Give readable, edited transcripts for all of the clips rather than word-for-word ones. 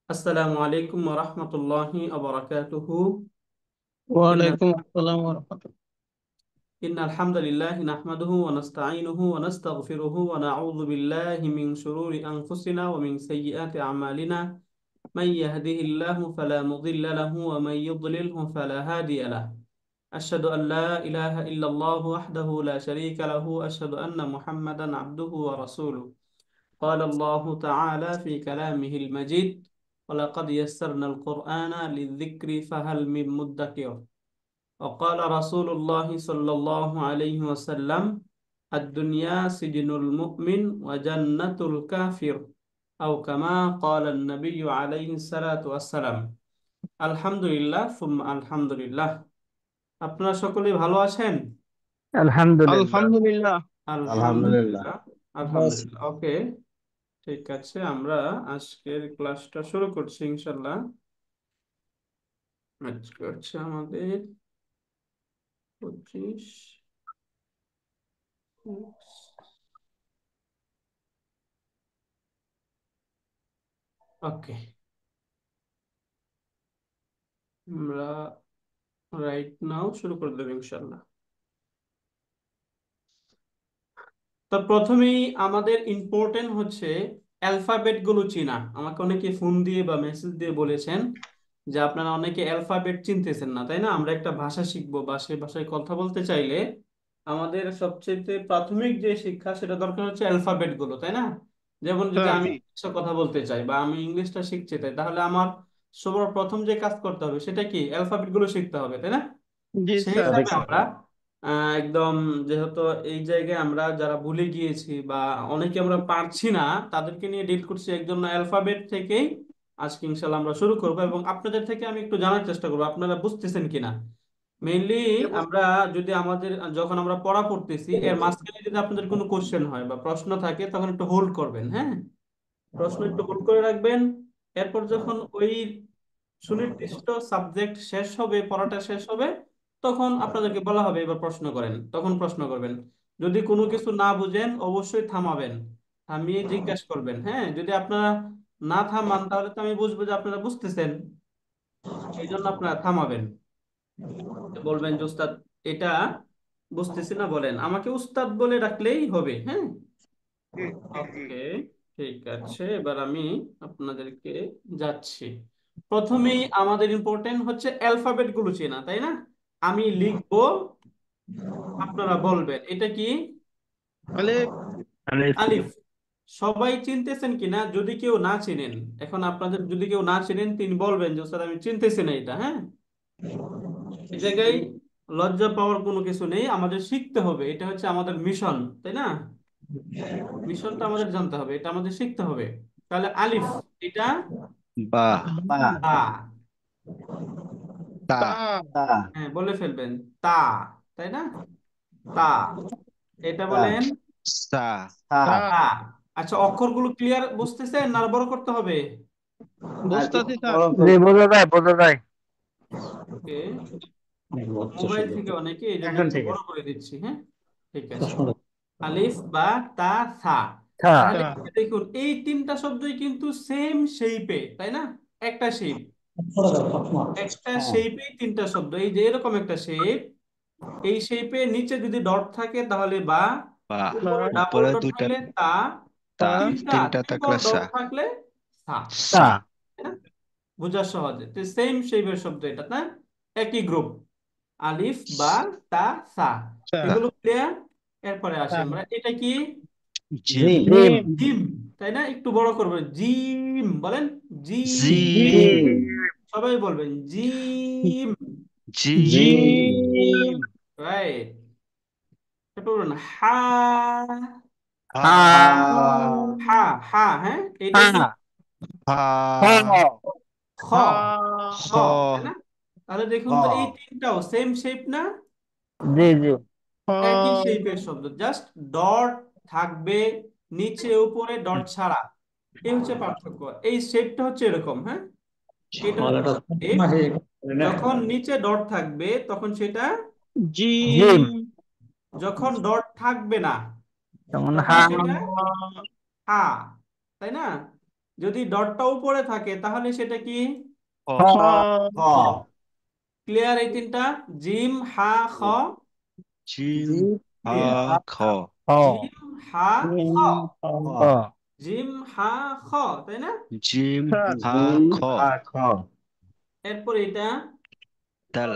আসসালামু আলাইকুম ওয়া রাহমাতুল্লাহি ওয়া বারাকাতুহু। ইন্না ওয়ালাইকুম আসসালাম রাহমাতুল্লাহ। ইন্নাল হামদালিল্লাহি নাহমাদুহু ওয়া নাস্তাঈনুহু ওয়া নাস্তাগফিরুহু ওয়া নাউযু বিল্লাহি মিন শুরুরি আনফুসিনা ওয়া মিন সাইয়্যিআতি আ'মালিনা। মান ইয়াহদিহিল্লাহু ফালা মুদিল্লা লাহু ওয়া মান ইউদ্লিলহু ফালা হাদিয়া লাহু। আশহাদু আন লা ইলাহা ইল্লাল্লাহু ওয়াহদাহু লা শারীকা লাহু ওয়া আশহাদু আন্না মুহাম্মাদান আবদুহু ওয়া রাসূলুহু। قال الله تعالى في كلامه المجيد: ولقد يسرنا القرآن للذكر فهل من مدكر. وقال رسول الله صلى الله عليه وسلم: الدنيا سجن المؤمن وجنة الكافر، أو كما قال النبي عليه الصلاة والسلام. আলহামদুলিল্লাহ সুম্মা আলহামদুলিল্লাহ। আপনারা সকলে ভালো আছেন? আলহামদুলিল্লাহ। আলহামদুলিল্লাহ। আলহামদুলিল্লাহ। আলহামদুলিল্লাহ। বাস। আলহামদুলিল্লাহ, ওকে। ঠিক আছে, আমরা আজকের ক্লাসটা শুরু করছি ইনশাল্লাহ। আজকে হচ্ছে আমাদের 25। ওকে, আমরা রাইট নাও শুরু করে দেবো ইনশাল্লাহ। তো প্রথমেই আমাদের ইম্পর্টেন্ট হচ্ছে অ্যালফাবেট গুলো চেনা। আমাকে অনেকে ফোন দিয়ে বা মেসেজ দিয়ে বলেছেন যে আপনারা অনেকে অ্যালফাবেট চিনতেছেন না, তাই না? আমরা একটা ভাষা শিখবো বা সেই ভাষায় কথা বলতে চাইলে আমাদের সবচেয়ে প্রাথমিক যে শিক্ষা সেটা দরকার হচ্ছে অ্যালফাবেট গুলো, তাই না? যেমন যদি স্যার। আমি ইংলিশে কথা বলতে চাই বা আমি ইংলিশটা শিখতে চাই, তাহলে আমার সবার প্রথম যে কাজ করতে হবে সেটা কি? অ্যালফাবেট গুলো শিখতে হবে, তাই না? জি সেই স্যার। হিসাবে আমরা একদম, যেহেতু এই জায়গায় আমরা যারা ভুলে গিয়েছি বা অনেকে আমরা পারছি না, তাদেরকে নিয়ে ডিল করছি একজন অ্যালফাবেট থেকেই। আজকে ইনশাল্লাহ আমরা শুরু করবো এবং আপনাদের থেকে আমি একটু জানার চেষ্টা করবো আপনারা বুঝতেছেন কিনা। মেইনলি আমরা যদি আমাদের যখন আমরা পড়া পড়তেছি এর মাঝখানে যদি আপনাদের কোনো কোশ্চেন হয় বা প্রশ্ন থাকে তখন একটু হোল্ড করবেন, হ্যাঁ? প্রশ্ন একটু হোল্ড করে রাখবেন। এরপর যখন ওই সুনির্দিষ্ট সাবজেক্ট শেষ হবে, পড়াটা শেষ হবে, তখন আপনাদেরকে বলা হবে এবার প্রশ্ন করেন, তখন প্রশ্ন করবেন। যদি কোনো কিছু না বুঝেন অবশ্যই থামাবেন, থামিয়ে জিজ্ঞাসা করবেন। হ্যাঁ, যদি আপনারা না থামান তাহলে তো আমি বুঝবো যে আপনারা বুঝতেছেন, এই জন্য আপনারা থামাবেন, বলবেন যে উস্তাদ এটা বুঝতেছি না, বলেন আমাকে উস্তাদ বলে ডাকলেই হবে, হ্যাঁ? জি, জি, জি। ওকে, ঠিক আছে, এবার আমি আপনাদেরকে যাচ্ছি। প্রথমেই আমাদের ইম্পর্টেন্ট হচ্ছে অ্যালফাবেট গুলো চেনা, তাই না? আমি লিখবো, আপনারা বলবেন এটা কি। তাহলে আলিফ। আলিফ। সবাই চিনতেছেন কিনা? যদি কেউ না চিনেন, এখন আপনাদের যদি কেউ না চিনেন তিনি বলবেন যে স্যার আমি চিনতেছি না এটা, হ্যাঁ? এই জায়গায় লজ্জা পাওয়ার কোনো কিছু নেই, আমাদের শিখতে হবে, এটা হচ্ছে আমাদের মিশন, তাই না? মিশনটা আমাদের জানতে হবে, এটা আমাদের শিখতে হবে। তাহলে আলিফ, এটা বা। বা। তা। তা। তা। তা। হ্যাঁ, বলে ফেলবেন তা, তাই না? তা, এটা তা। বলেন সা। তা। তা। আচ্ছা, অক্ষরগুলো ক্লিয়ার বুঝতেছেন না আরো বড় করতে হবে? আর বুঝতাছি স্যার। বড় জি, বোঝা যায় বোঝা যায়। ওকে, মোবাইল থেকে অনেকে এই জন্য এখন একটু ঠিক বড় আছে। করে দিচ্ছি, হ্যাঁ? ঠিক আছে। আলিফ বা তা সা। থা। তাহলে তা। এই যে দেখুন এই তিনটা শব্দই কিন্তু সেম শেপে, তাই না? একটা শেপ, একটা হ্যাঁ। শেপে তিনটা শব্দ, এই যে এরকম একটা শেপ। এই শেপে নিচে যদি ডট থাকে তাহলে বা, বা। বা। উপরে ডাবল উপরে ডট দুইটা থাকলে তা, তা। তা। তিনটা তিনটা ট্রিপল থাকলে ডট সা। থাকলে সা, সা। তাই না? বোঝা সহজে তো, সেম শেপের শব্দ এটা, না? একই গ্রুপ, আলিফ বা তা সা, তা। তা। এগুলো ক্লিয়ার। এরপরে আসি তা। আমরা, এটা কি? জিম। জিম। জিম, তাই না? একটু বড় করবেন, জিম বলেন, জিম। জিম। জিম। সবাই বলবেন জিম। জিম। জিম। রাইট। তারপর বলুন হা। হা। হা। হা, হা, হ্যাঁ, এটা কি? হা। হা। খ। হা। খ, খ। তাই না? তাহলে দেখুন তো এই হ। তিনটাও সেম শেপ না? জি জি। একই হ। শেপের শব্দ, জাস্ট ডট থাকবে নিচে উপরে ডট ছাড়া, এই হচ্ছে পার্থক্য। এই শেপটা হচ্ছে এরকম, হ্যাঁ? এটা হচ্ছে shape। যখন নিচে ডট থাকবে তখন সেটা জিম। জিম। যখন ডট থাকবে না যেমন তখন হা। সেটা হা, তাই না? যদি ডটটা উপরে থাকে তাহলে সেটা কি? খ খ খ ক্লিয়ার এই তিনটা? জিম হা খ। জিম জি হা খ খ জিম হা খ। খ জিম হা খ, তাই না? জিম স্যার হা জি খ আ খ এরপর এটা দাল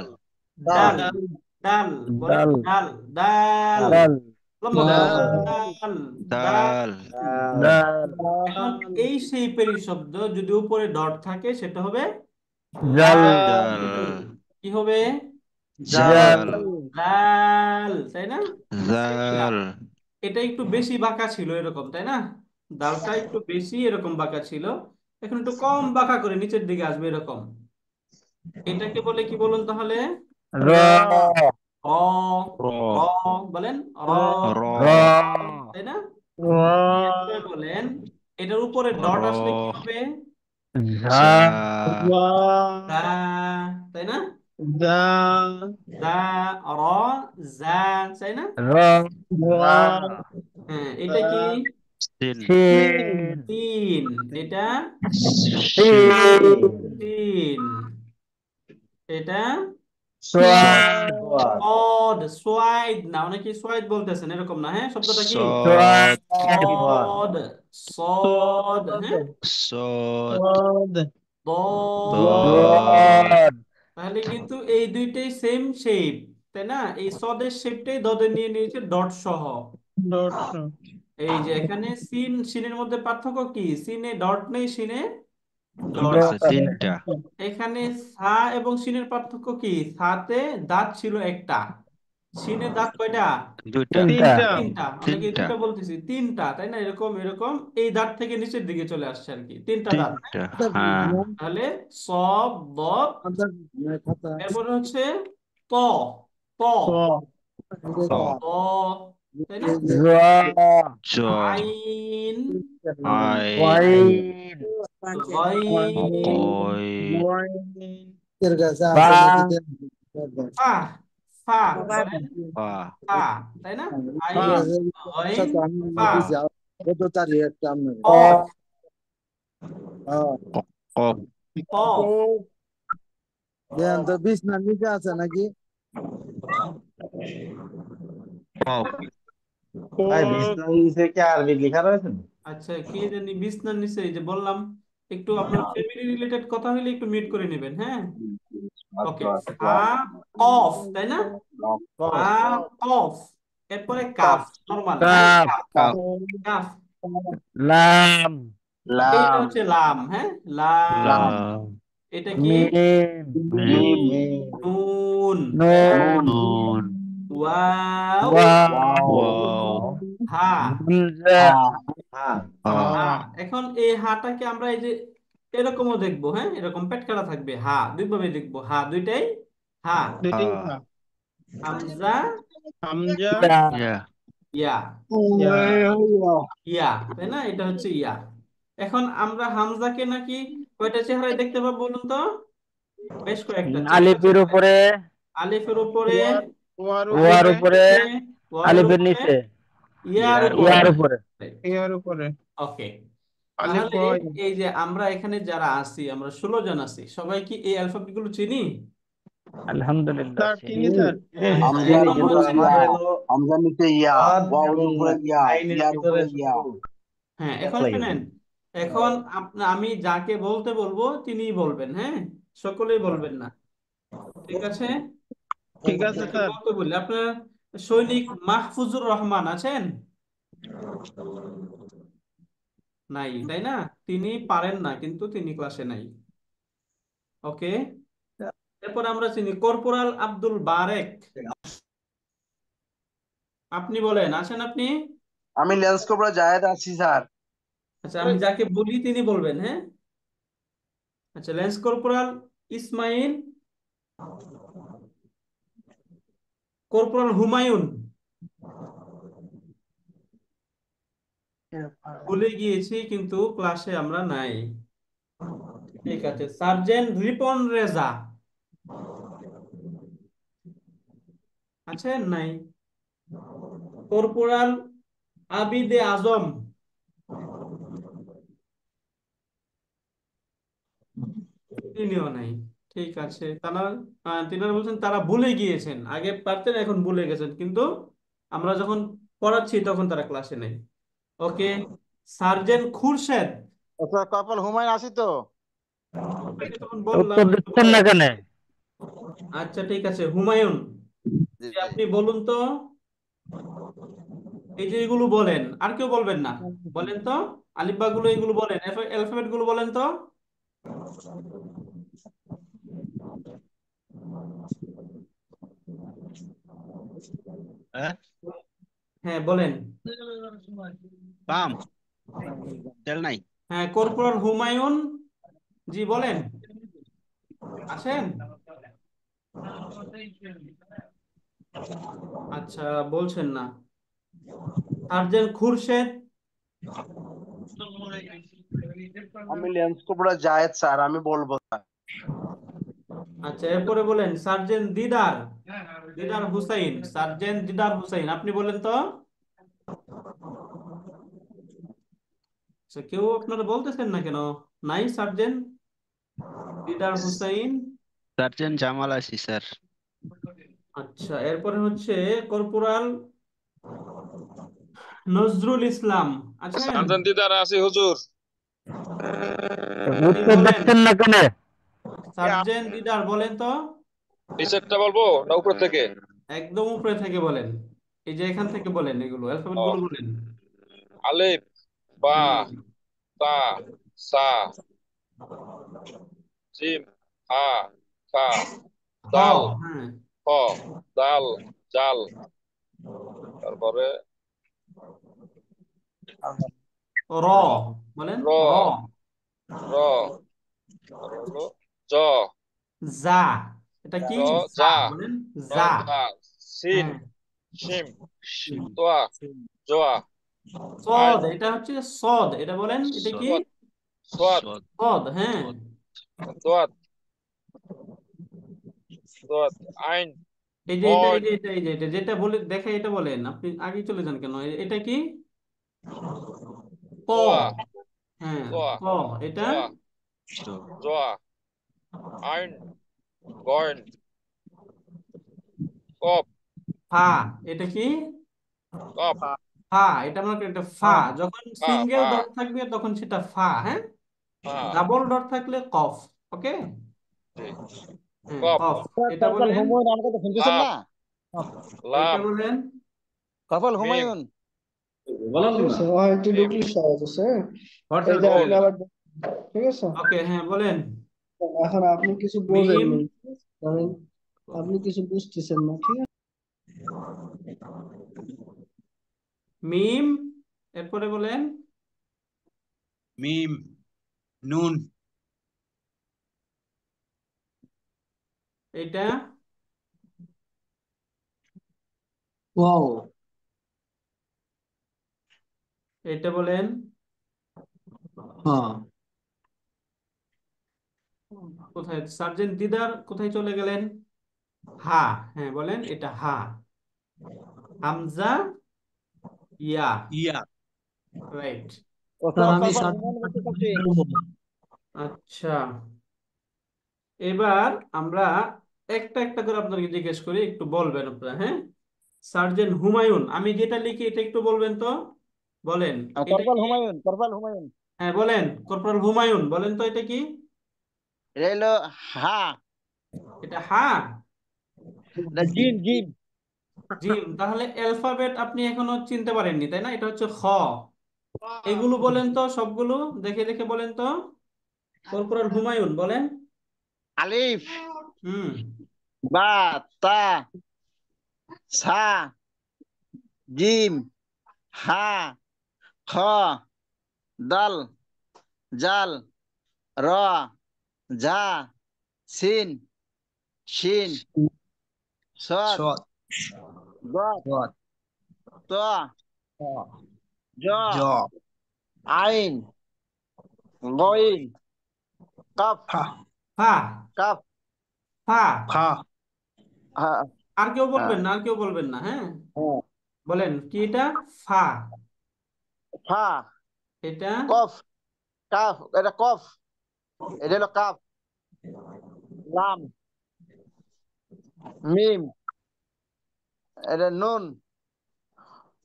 ডাল। ডাল ডাল বলেন, ডাল ডাল। ডাল ডাল লম্বা করে ডাল ডাল। ডাল। দাল ডাল এখন ডাল এই শেপেরই শব্দ যদি উপরে ডট থাকে সেটা হবে জাল জাল কি হবে? জাল জাল ডাল, তাই না? আচ্ছা, জাল এটা একটু বেশি বাঁকা ছিল এরকম, তাই না? ডালটা একটু বেশি এরকম বাঁকা ছিল, এখন একটু কম বাঁকা করে নিচের দিকে আসবে এরকম। এটাকে বলে কি বলুন তাহলে? র র। র র বলেন, র। র র তাই না? র এরপরে বলেন, এটার উপরে ডট আসলে কি র হবে? ঝা জা দা, তাই না? দা দা, র, জা, তাই না? র রা হ্যাঁ, এটা কি? সিন শিন তিন। এটা শিন শিন তিন। এটা সোয়াদ সোয়াদ সদ। সোয়াইদ না, অনেকে সোয়াইদ বলতেছেন, এরকম না। হ্যাঁ, শব্দটা কি? সদ সোয়াদ সদ। সদ, হ্যাঁ। সদ দ। দদ দোয়াদ তাহলে কিন্তু এই দুইটাই সেম শেপ, তাই না? এই সদের শেপটাই দদে নিয়ে নিয়েছে ডট সহ। এই যে এখানে সিন, সিনের মধ্যে পার্থক্য কি? সিনে ডট নেই, সিনে ডট। আছে তিনটা এখানে সা এবং সিনের পার্থক্য কি? সাতে দাঁত ছিল একটা, সিনে দাঁত কয়টা? দুইটা তিনটা তিনটা তিনটা। অনেকে তিনটা দুইটা বলতেছি, তিনটা, তাই না? এরকম এরকম এই দাঁত থেকে নিচের দিকে চলে আসছে আর কি, তিনটা দাঁত। তিনটা হ্যাঁ তাহলে সব দত। এরপরে হচ্ছে ত। ত। ক ত, তাই না? জ জ আইন। আইন ওয়াইন গইন। কয় বা ফা। ফা বলেন, পা ফা, তাই না? আইন, গইন, ফা। ক কফ। কফ কফ। কফ আচ্ছা, কে জানি বিছনার নিচে, এই যে বললাম, একটু আপনার ফ্যামিলি রিলেটেড কথা হলে একটু মিউট করে নেবেন, হ্যাঁ? ওকে। ফা, কফ, তাই না? ফা, কফ। এরপরে কাফ, নরমাল, হ্যাঁ? Cup calf calf. লাম এইটা হচ্ছে লাম, হ্যাঁ? লাম। লাম এটা কি? মিম মিম নুন, তাই না? নুন নুন ওয়াও। ওয়াও হা। হামজা হা হা। এখন এই হাটাকে আমরা এই যে এরকমও দেখবো, হ্যাঁ? এরকম পেট কাটা থাকবে, হা দুই ভাবে দেখবো, হা দুইটাই হা। হা হামজা, হামজা ইয়া ইয়া ইয়া। ইয়া ইয়া, তাই না? এটা হচ্ছে ইয়া। এখন আমরা হামজাকে নাকি কয়টা চেহারায় দেখতে পাবো বলুন তো? বেশ কয়েকটা আলিফের চেহারায়। উপরে আলিফের উপরে, ওয়ার ওয়ার ওয়ার উপরে আলিফের উপরে নিচে, ওয়াওয়ের আলিফের উপরে, নিচে ইয়ার ইয়ার উপরে। ইয়ার উপরে উপরে ইয়ার উপরে ওকে। আলিফ তাহলে বয় এই যে আমরা এখানে যারা আছি, আমরা 16 জন আছি, সবাই কি এই অ্যালফাবেট গুলো চিনি? আলহামদুলিল্লাহ স্যার চিনি। চিনি স্যার হ্যাঁ, হামজার এখন ভিতরে হচ্ছে, ইয়া, হামজার নিচে ইয়া, ওয়াওর উপরে ইয়া, ইয়ার উপরে ইয়া। হ্যাঁ, এখন শুনেন, এখন আমি যাকে বলতে বলবো তিনিই বলবেন, হ্যাঁ? সকলেই বলবেন না, ঠিক আছে? ঠিক আছে যাকে স্যার বলতে বললে আপনার সৈনিক মাহফুজুর রহমান আছেন? নাই, তাই না? তিনি পারেন না, কিন্তু তিনি ক্লাসে নাই। ওকে। এরপর আমরা চিনি কর্পোরাল আব্দুল বারেক। আপনি বলেন, আছেন আপনি? আমি লেন্স কোবরা জায়েদ আছি স্যার। আচ্ছা, আমি যাকে বলি তিনি বলবেন, হ্যাঁ? আচ্ছা, lens corporal Ismail. Corporal Humayun. ভুলে গিয়েছি, কিন্তু ক্লাসে আমরা নাই। ঠিক আছে, সার্জেন্ট রিপন রেজা আছেন? নাই। কর্পোরাল আবিদে আজম। তিনিও নাই। ঠিক আছে, তারা তিনারা বলছেন তারা ভুলে গিয়েছেন, আগে পারতেন এখন ভুলে গেছেন, কিন্তু আমরা যখন পড়াচ্ছি তখন তারা ক্লাসে নেই। ওকে। সার্জেন্ট খুরশেদ, আচ্ছা, কপাল হুমায়ুন আসি তো। আপনাকে তখন বললাম উত্তর একটু দিচ্ছেন বলেন। না কেন? আচ্ছা ঠিক আছে, হুমায়ুন, জি। আপনি বলুন তো, এই যে এগুলো বলেন, আর কেউ বলবেন না, বলেন তো আলিফবা গুলো এগুলো বলেন, অ্যালফাবেট গুলো বলেন তো। হ্যাঁ হ্যাঁ বলেন। পাম তেল নাই। হ্যাঁ, কর্পোরাল হুমায়ুন, জি বলেন, আছেন? আচ্ছা, বলছেন না। সার্জেন্ট খুরশেদ, আমি লেন্স কোবরা জায়েদ স্যার, আমি বলবো স্যার। আচ্ছা এরপরে বলেন সার্জেন্ট দিদার, দিদার হুসাইন, সার্জেন্ট দিদার হুসাইন, আপনি বলেন তো। আচ্ছা, কেউ আপনারা বলতেছেন না কেন? নাই সার্জেন্ট দিদার হুসাইন। সার্জেন্ট জামাল আছি স্যার। আচ্ছা এরপরে হচ্ছে কর্পোরাল নজরুল ইসলাম, আছেন? সানজান দিদার আছি হুজুর। জি উত্তর বলেন, দিচ্ছেন না কেন? সার্জেন্ট দিদার বলেন তো। নিচেরটা বলবো না উপর থেকে? একদম উপরে থেকে বলেন, এই যে এখান থেকে বলেন, এগুলো অ্যালফাবেট ও, গুলো বলেন। আলিফ, বা, হুম। তা, সা, জিম, হা, খা, হ, দাল, হ্যাঁ। খ, দাল, জাল, তারপরে র, বলেন র, র। র, আর হলো জ, যা, এটা কি? জ, যা যা, বলেন, র, যা। যা, সিন, হ্যাঁ। শিম, তোয়া, জোয়া, আইন, সদ, এটা হচ্ছে সদ, এটা বলেন, এটা কি? সোয়াত, সোয়াত, সদ, হ্যাঁ। দোয়াত, দোয়াত, আইন, এই যে এটা, এই গইন, যে এটা, এই যে এটা যেটা বলে দেখে, এটা বলেন, আপনি আগে চলে যান কেন? এটা কি? ক, তোয়া, হ্যাঁ, তোয়া, ক, এটা জোয়া, জোয়া, আইন, গইন, কপ, ফা, এটা কি? কপ, ফা, এটা মনে করেন একটা ফা, যখন ফা, সিঙ্গেল ফা, ডট থাকবে তখন সেটা ফা, হ্যাঁ। ফা, ডাবল ডট থাকলে কফ। ওকে। জি, হ্যাঁ, কপ, কফ। এটা কপাল বলেন, হুমায়ুন আমাকে তো শুনতেছেন লাম, না? এটা লাম, বলেন। কপাল মিম, হুমায়ুন। ঠিক আছে, ও একটু মিম, ডুপ্লিশ সহজ আছে, হ্যাঁ? এই যে নুন, আপনি আবার, ঠিক আছে, ওকে, হ্যাঁ বলেন। এখন আপনি কিছু মিম, বোঝেননি, ধরেন আপনি কিছু বুঝতেছেন না, ঠিক আছে। মিম, এরপরে বলেন। মিম, নুন, এটা ওয়াও, এটা বলেন। হ্যাঁ, কোথায় সার্জেন্ট দিদার, কোথায় চলে গেলেন? হা, হ্যাঁ বলেন, এটা হা। হামজা, ইয়া, ইয়া, রাইট। স্যার আমি কপাল সার্জেন্ট হুমায়ুন বলতে চাচ্ছি। বলবো। আচ্ছা, এবার আমরা একটা একটা করে আপনাকে জিজ্ঞেস করি, একটু বলবেন আপনারা, হ্যাঁ। সার্জেন্ট হুমায়ুন, আমি যেটা লিখি এটা একটু বলবেন তো। বলেন, এটা কপাল কি? হুমায়ুন, কপাল হুমায়ুন। হ্যাঁ বলেন, কর্পোরাল হুমায়ুন বলেন তো, এটা কি? এটা হলো হা, এটা হা। এটা জিম, জিম। জিম, তাহলে অ্যালফাবেট আপনি এখনো চিনতে পারেননি, তাই না? এটা হচ্ছে খ। এগুলো বলেন তো সবগুলো, দেখে দেখে বলেন তো। কর্পোরাল হুমায়ুন বলেন। আলিফ, হুম। বা, তা, সা, জিম, হা, খ, দাল, জাল, র, ঝা, সিন, শিন, সদ, সৎ, গত, সৎ, ত, জ, জ, আইন, গইন, কফ, ফা, ফা, কফ, ফা। ফা, হা, আর কেউ হা, বলবেন না, আর কেউ বলবেন না, হ্যাঁ। হ্যাঁ, বলেন কি এটা? ফা। ফা, এটা কফ, কাফ, এটা কফ, এটা হলো কাফ। লাম, মিম, এটা নুন,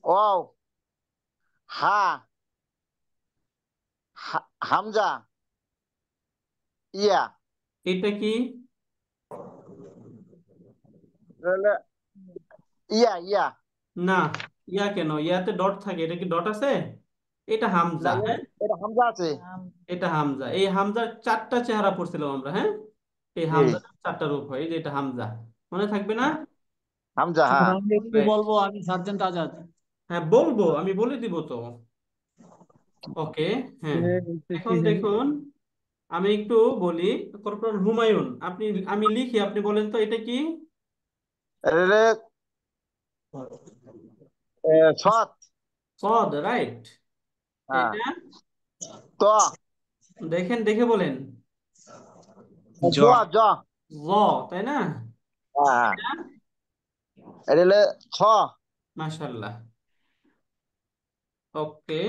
ওয়াও, হা, হামজা, ইয়া, এটা কি? তাহলে ইয়া, ইয়া, না, ইয়া কেন? ইয়াতে ডট থাকে, এটা কি ডট আছে? এটা হামজা, না, হ্যাঁ। এটা হামজা আছে। এটা হামজা। এই হামজার চারটা চেহারা পড়ছিলাম আমরা, হ্যাঁ। এই জি, হামজার চারটা রূপ হয়, এই যে এটা হামজা, মনে থাকবে না? হামজা, হ্যাঁ। আমি একটু Right. বলবো, আমি সার্জেন্ট আজাদ। হ্যাঁ বলবো, আমি বলে দিব তো। ওকে। হ্যাঁ, এখন দেখুন, আমি একটু বলি। কর্পোরাল হুমায়ুন, আপনি, আমি লিখি, আপনি বলেন তো এটা কি? এটা সৎ, সদ, রাইট। হ্যাঁ। এটা ত, দেখেন, দেখে বলেন। জ জোয়া, জ, জ, তাই না? হ্যাঁ। এটা এটা হলো খ, মাশাআল্লাহ। ওকে,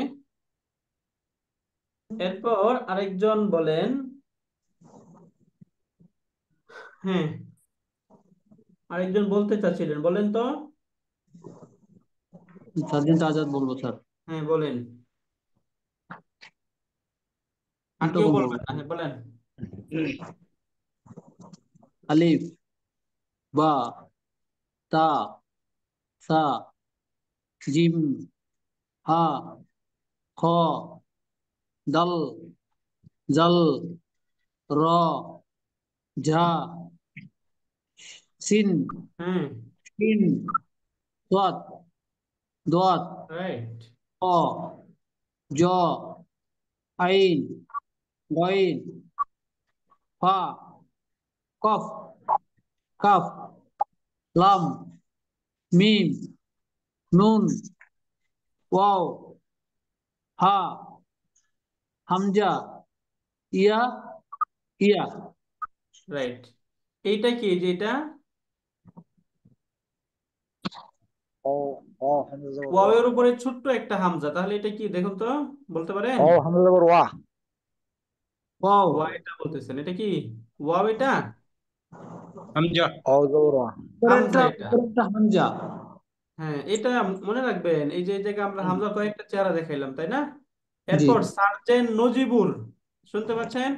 এরপর আরেকজন বলেন। হ্যাঁ, আরেকজন বলতে চাচ্ছিলেন, বলেন তো। সার্জেন্ট আজাদ বলবো স্যার। হ্যাঁ বলেন। আর কেউ তখন বলবো। বলবেন না? হ্যাঁ বলেন। আলিফ, বা, তা, সা, জিম, হা, খ, দাল, জাল, র, ঝা, সিন, হ্যাঁ, শিন, সাদ, দাদ, রাইট। ক, জ, আইন, গইন, ফা, কফ, কাফ, লাম, মিম, নুন, ওয়াও, হা, হামজা, ইয়া, ইয়া। রাইট। এইটা কি, যে এটা ও, ও, হামজা জবর ওয়াও ওয়া, এর উপরে ছোট্ট একটা হামজা, তাহলে এটা কি দেখুন তো, বলতে পারেন? ও, হামজা জবর ওয়া, ওয়াও, ওয়া, এটা বলতেছেন, এটা কি ওয়াও? এটা হামজা ও জবর ওয়া, হামজা এটা। উপরেরটা হামজা। হ্যাঁ, এটা মনে রাখবেন, এই যে এই জায়গায় আমরা হামজা কয়েকটা চেহারা দেখাইলাম, তাই না? জি, এরপর সার্জেন্ট নজিবুর, শুনতে পাচ্ছেন?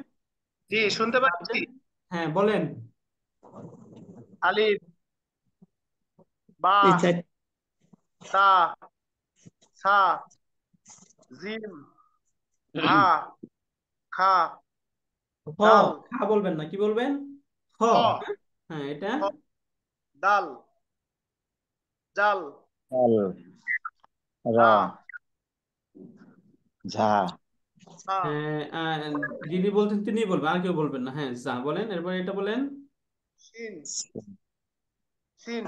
জি, শুনতে পাচ্ছি। সার্জেন্ট, হ্যাঁ বলেন। আলিফ, বা, এই চার, তা, সা, জিম, হা, খা, খ, দাল, খা বলবেন না, কি বলবেন? খ, খ, হ্যাঁ। হ্যাঁ, এটা খ, দাল, জাল, আল, রা, হা, ঝা, হা, হ্যাঁ, যিনি বলছেন তিনি বলবেন, আর কেউ বলবেন না। হ্যাঁ, যা বলেন, এরপর এটা বলেন। শিন, শিন,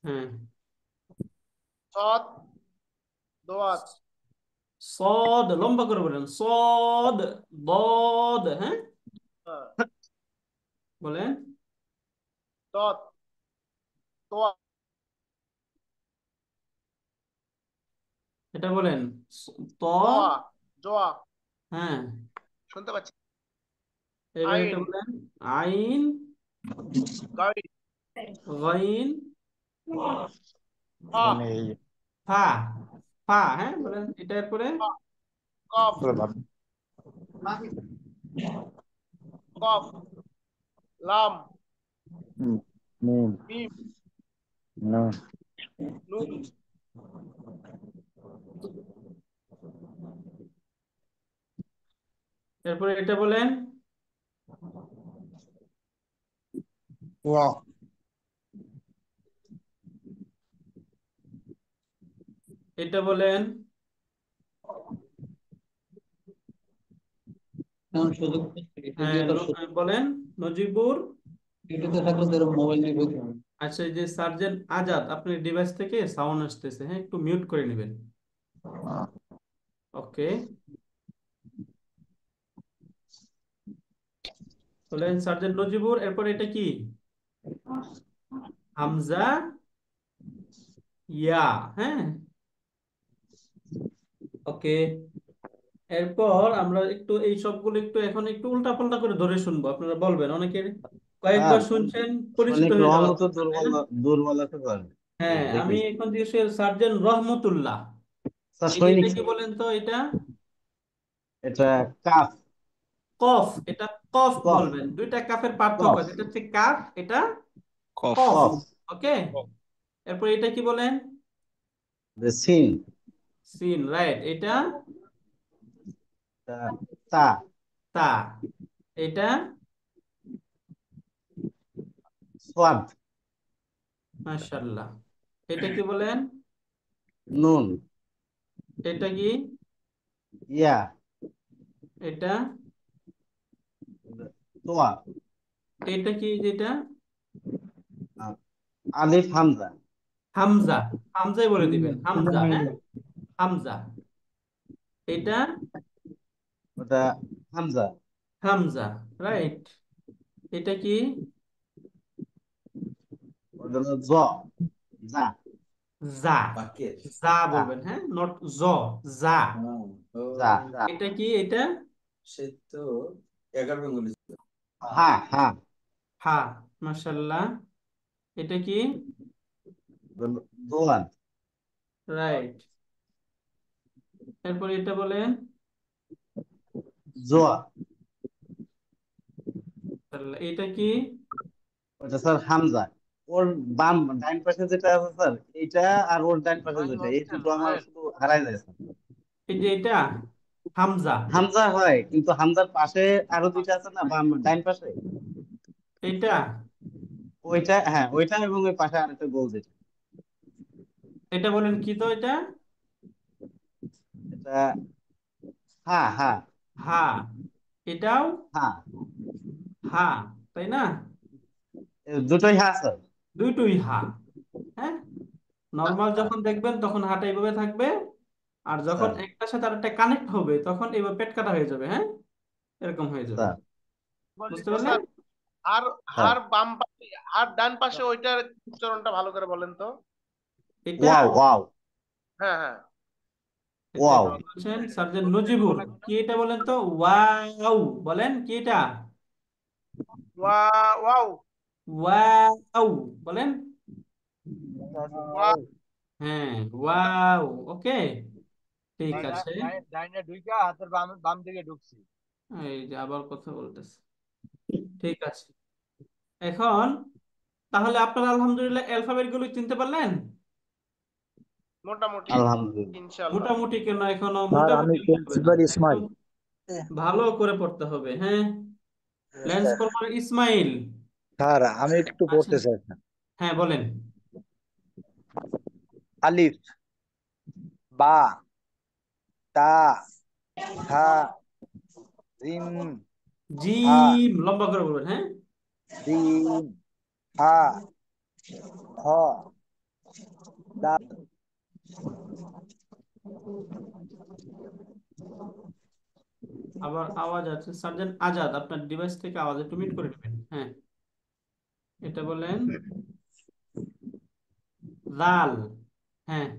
হ্যাঁ, সৎ, দোয়াত, সদ, লম্বা করে বলেন, সদ, বদ, হ্যাঁ হ্যাঁ, বলেন। দত, তোয়া, এটা বলেন, ত, জোয়া, জোয়া, হ্যাঁ, শুনতে পাচ্ছি। এবার এটা আইন, বলেন। আইন, গাইন, গাইন, ফা, মানে এই ফা, ফা, হ্যাঁ বলেন এটা, এরপরে ফা, কফ, প্রভাব, কফ, লাম, মিম, মিম, নুন, নুন, এরপরে এটা বলেন। ওয়া, এটা বলেন। এখন সুযোগ পাচ্ছি, হ্যাঁ, যদিও তার সুযোগ, বলেন নজিবুর। এটাতে থাকলে তো মোবাইল নিয়ে বলতে হবে। আচ্ছা, এই যে সার্জেন্ট আজাদ, আপনার ডিভাইস থেকে সাউন্ড আসতেছে, হ্যাঁ একটু মিউট করে নেবেন। ওকে, বলেন সার্জেন্ট নজিবুর, এরপর এটা কি? হামজা, ইয়া, হ্যাঁ। ওকে, এরপর আমরা একটু এই সবগুলো একটু এখন একটু উল্টা পাল্টা করে ধরে শুনবো, আপনারা বলবেন। অনেকের স্যার কয়েকবার শুনছেন, পরিচিত অনেক হয়ে যাওয়ার রহমত কথা, তাই দুর্বল না? দুর্বলতা করে হ্যাঁ, আমি দেখেছি। এখন জিজ্ঞেস করি সার্জেন্ট রহমতুল্লাহ। স্যার এই যে সৈনিক এটা কি স্যার। বলেন তো? এটা এটা কাফ। কফ। এটা কফ কফ। বলবেন। দুইটা কাফের পার্থক্য কফ। আছে, এটা হচ্ছে কাফ, এটা কফ। কফ। কফ। ওকে। এরপর এটা কি বলেন? সিন। Sine, right. এটা তা। তা। তা। এটা সোয়াদ। মাশাআল্লাহ। এটা কি বলেন? নুন। এটা কি? ইয়া। এটা তোয়া। এটা কি যেটা? আহ, আলিফ হামজা। হামজা। হামজাই বলে দিবেন, হামজা। হ্যাঁ, হামজা। এটা ওটা হামজা। হামজা, রাইট। এটা কি? ওটা হলো জ। যা। যা। যা যা। বলবেন, হ্যাঁ, নট জ। যা। যা। যা। এটা কি? এটা হা। হা। হা। মাশাআল্লাহ। এটা কি? দোয়ান। রাইট। এরপর এটা বলেন। জোয়া। তাহলে এটা কি? ওটা স্যার হামজা। ওর বাম ডাইন পাশে যেটা আছে স্যার এইটা, আর ওর ডাইন পাশে যেটা, এই দুটো আমার শুধু হারাই যায় স্যার। এই যে এটা হামজা। হামজা হয় কিন্তু হামজার পাশে আরো দুইটা আছে না বাম ডাইন পাশে। এটা ওইটা, হ্যাঁ ওইটা, এবং ওই পাশে আরেকটা গোল যেটা। এটা বলেন কি তো? এটা এটা হা। হা। হা। এটাও হা। হা, তাই না? এ দুটোই হা স্যার। দুইটুই হা। হ্যাঁ, নর্মাল হ্যাঁ, যখন দেখবেন তখন হাঁটা এইভাবে থাকবে, আর যখন স্যার। একটার সাথে আরেকটা কানেক্ট হবে তখন এইভাবে পেট কাটা হয়ে যাবে। হ্যাঁ, এরকম হয়ে যাবে। স্যার। বলি বুঝতে তো পারলেন? স্যার, আর স্যার। আর বাম পাশে আর ডান পাশে ওইটার উচ্চারণটা ভালো করে বলেন তো। এটা ওয়াও। ওয়াও। হ্যাঁ হ্যাঁ। এটা ওয়াও। কি বলছেন সার্জেন্ট নজিবুর? কি এটা বলেন তো? ওয়াও বলেন কি এটা? ওয়াও। ওয়াও বলেন। ওয়া হ্যাঁ, ওয়াও। ওকে, ঠিক আছে। এই যে আবার কথা বলতেছে। ঠিক আছে। এখন তাহলে আপনারা আলহামদুলিল্লাহ অ্যালফাবেট গুলো চিনতে পারলেন? মোটামুটি আলহামদুলিল্লাহ। ইনশাল্লাহ। মোটামুটি কেন, এখনো স্যার আমি মোটামুটি হবে না, প্রিন্সিপাল একদম ইসমাইল। ভালো করে পড়তে হবে। হ্যাঁ, ল্যান্স কর্পোরাল ইসমাইল স্যার আমি একটু আছেন? পড়তে চাই স্যার। হ্যাঁ, বলেন। আলিফ, বা, তা, হা, জিম, হা, জিম লম্বা করে বলবেন, হ্যাঁ। জিম, হা, খ, দাল। আবার আওয়াজ আছে সার্জেন্ট আজাদ, আপনার ডিভাইস থেকে আওয়াজ একটু মিউট করে নেবেন। হ্যাঁ, এটা বলেন। লাল। হ্যাঁ,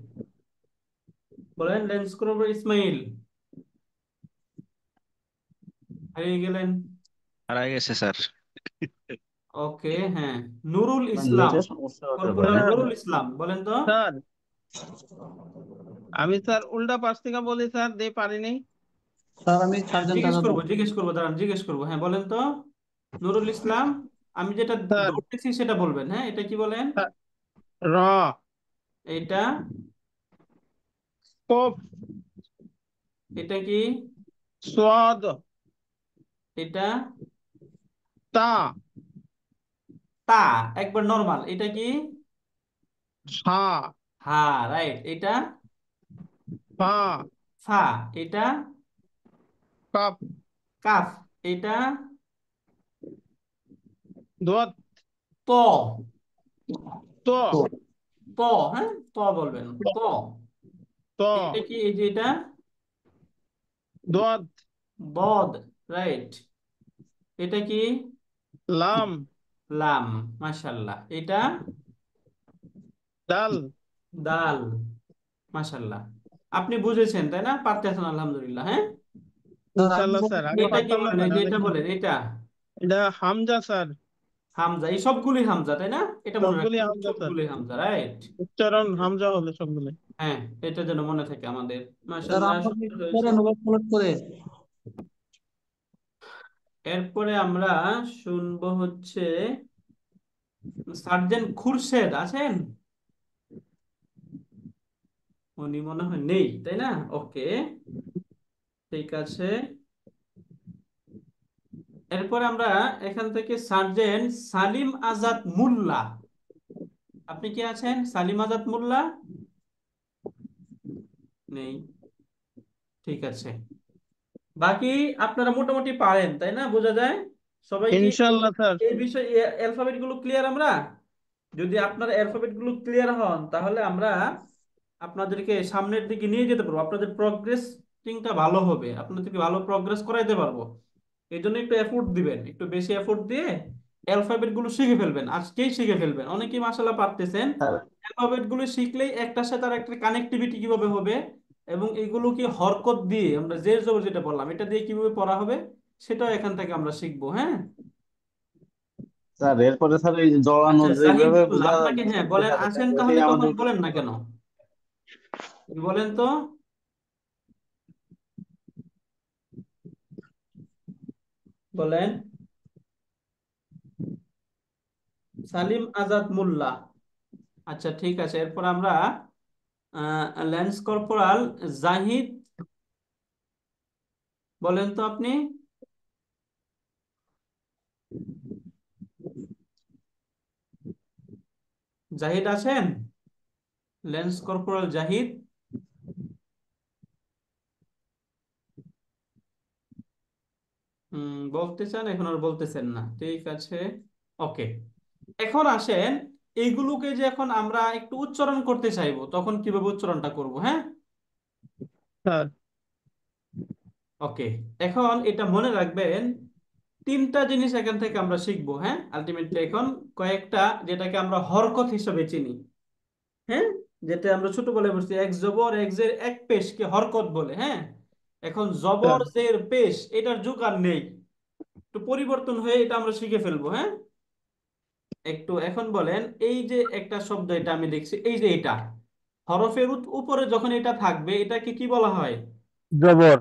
বলেন ল্যান্স কর্পোরাল ইসমাইল। হারিয়ে গেলেন। হারাই গেছে স্যার। ওকে, হ্যাঁ। নুরুল আপনার ইসলাম। নেটের সমস্যা হতে কর্পোরাল পারে। নুরুল ইসলাম বলেন তো। স্যার আমি স্যার উল্টা পাশ থেকে বলি স্যার, দিয়ে পারিনি। স্যার আমি সার্জেন্ট আজাদ। জিজ্ঞেস করবো, দাঁড়ান, জিজ্ঞেস করবো। হ্যাঁ, বলেন তো। নুরুল ইসলাম, আমি যেটা স্যার ধরতেছি সেটা বলবেন। হ্যাঁ, এটা কি বলেন? স্যার, র, এটা কফ, এটা কি? সোয়াদ, এটা তা, তা। একবার নরমাল। এটা কি? সা, হ্যাঁ, রাইট। এটা ফা, ফা। এটা কাপ, কাফ। এটা দোয়াত, ত। তো, ত। হ্যাঁ, ত বলবেন, ত। তো, এটা কি? এই যে এটা দোয়াত, বদ, রাইট। এটা কি? লাম, লাম। মাশাল্লাহ। এটা ডাল। দাল। মাশাল্লাহ। আপনি বুঝেছেন, তাই না? পারতেছেন আলহামদুলিল্লাহ। হ্যাঁ, ইনশাল্লাহ স্যার আগে এটা কি পারতাম না বলেন, এই স্যার যে অনেক এটা বলেন, এটা এটা হামজা স্যার হামজা, এই সবগুলি হামজা তাই না? এটা মনে সবগুলি রাখবেন, হামজা স্যার সবগুলি হামজা, রাইট। উচ্চারণ হামজা হবে সবগুলো হ্যাঁ, এটা যেন মনে থাকে আমাদের। স্যার মাশাআল্লাহ, আপনাকে সুন্দর হয়েছে। করে নোবেল ফলো করে এরপরে আমরা শুনবো হচ্ছে সার্জেন্ট খুরশেদ আছেন? উনি মনে হয় নেই, তাই না? ওকে, ঠিক আছে। এরপরে আমরা এখান থেকে সার্জেন্ট সালিম আজাদ মোল্লা, আপনি কি আছেন? সালিম আজাদ মোল্লা নেই, ঠিক আছে। বাকি আপনারা মোটামুটি পারেন, তাই না? বোঝা যায় সবাই কি ইনশাল্লাহ স্যার এই বিষয়ে অ্যালফাবেট গুলো ক্লিয়ার? আমরা যদি আপনার অ্যালফাবেট গুলো ক্লিয়ার হন, তাহলে আমরা আপনাদেরকে সামনের দিকে নিয়ে যেতে পারবো, আপনাদের প্রগ্রেসিংটা ভালো হবে, আপনাদেরকে ভালো প্রগ্রেস করাইতে পারবো। এই জন্য একটু এফোর্ট দিবেন, একটু বেশি এফোর্ট দিয়ে অ্যালফাবেট গুলো শিখে ফেলবেন, আজকেই শিখে ফেলবেন। অনেকেই মাশাআল্লাহ পারতেছেন। অ্যালফাবেট গুলো শিখলেই একটার সাথে আর একটা কানেক্টিভিটি কিভাবে হবে, এবং এগুলো কি হরকত দিয়ে আমরা জের জবর যেটা বললাম, এটা দিয়ে কিভাবে পড়া হবে, সেটাও এখান থেকে আমরা শিখবো। হ্যাঁ, স্যার এরপরে স্যার এই জড়ানো আচ্ছা যেভাবে জাহিদুল্লাহ, বোঝা আপনাকে হ্যাঁ বলেন, বোঝা যাচ্ছে আসেন ওইটাই তাহলে আমাদের কথা একটু বলেন না কেন? বলেন তো, বলেন। সালিম আজাদ মোল্লা, আচ্ছা ঠিক আছে। এরপর আমরা ল্যান্স কর্পোরাল জাহিদ, বলেন তো আপনি। জাহিদ আছেন? Lance corporal Zahid? বলতে চান, এখন আর বলতেছেন না, ঠিক আছে, ওকে। এখন আসেন, এইগুলোকে যে এখন আমরা একটু উচ্চারণ করতে চাইবো, তখন কিভাবে উচ্চারণটা করব? হ্যাঁ, স্যার ওকে। এখন এটা মনে রাখবেন, তিনটা জিনিস এখান থেকে আমরা শিখবো। হ্যাঁ, আলটিমেটলি এখন কয়েকটা, যেটাকে আমরা হরকত হিসেবে চিনি। হ্যাঁ, যেটা আমরা ছোটবেলায় বলছি, এক জবর এক জের এক পেশকে হরকত বলে। হ্যাঁ, এখন জবর স্যার জের পেশ এটার যুগ আর নেই, একটু পরিবর্তন হয়ে এটা আমরা শিখে ফেলবো। হ্যাঁ, একটু এখন বলেন, এই যে একটা শব্দ এটা আমি দেখছি, এই যে এটা হরফের উপরে যখন এটা থাকবে, এটাকে কি বলা হয়? জবর।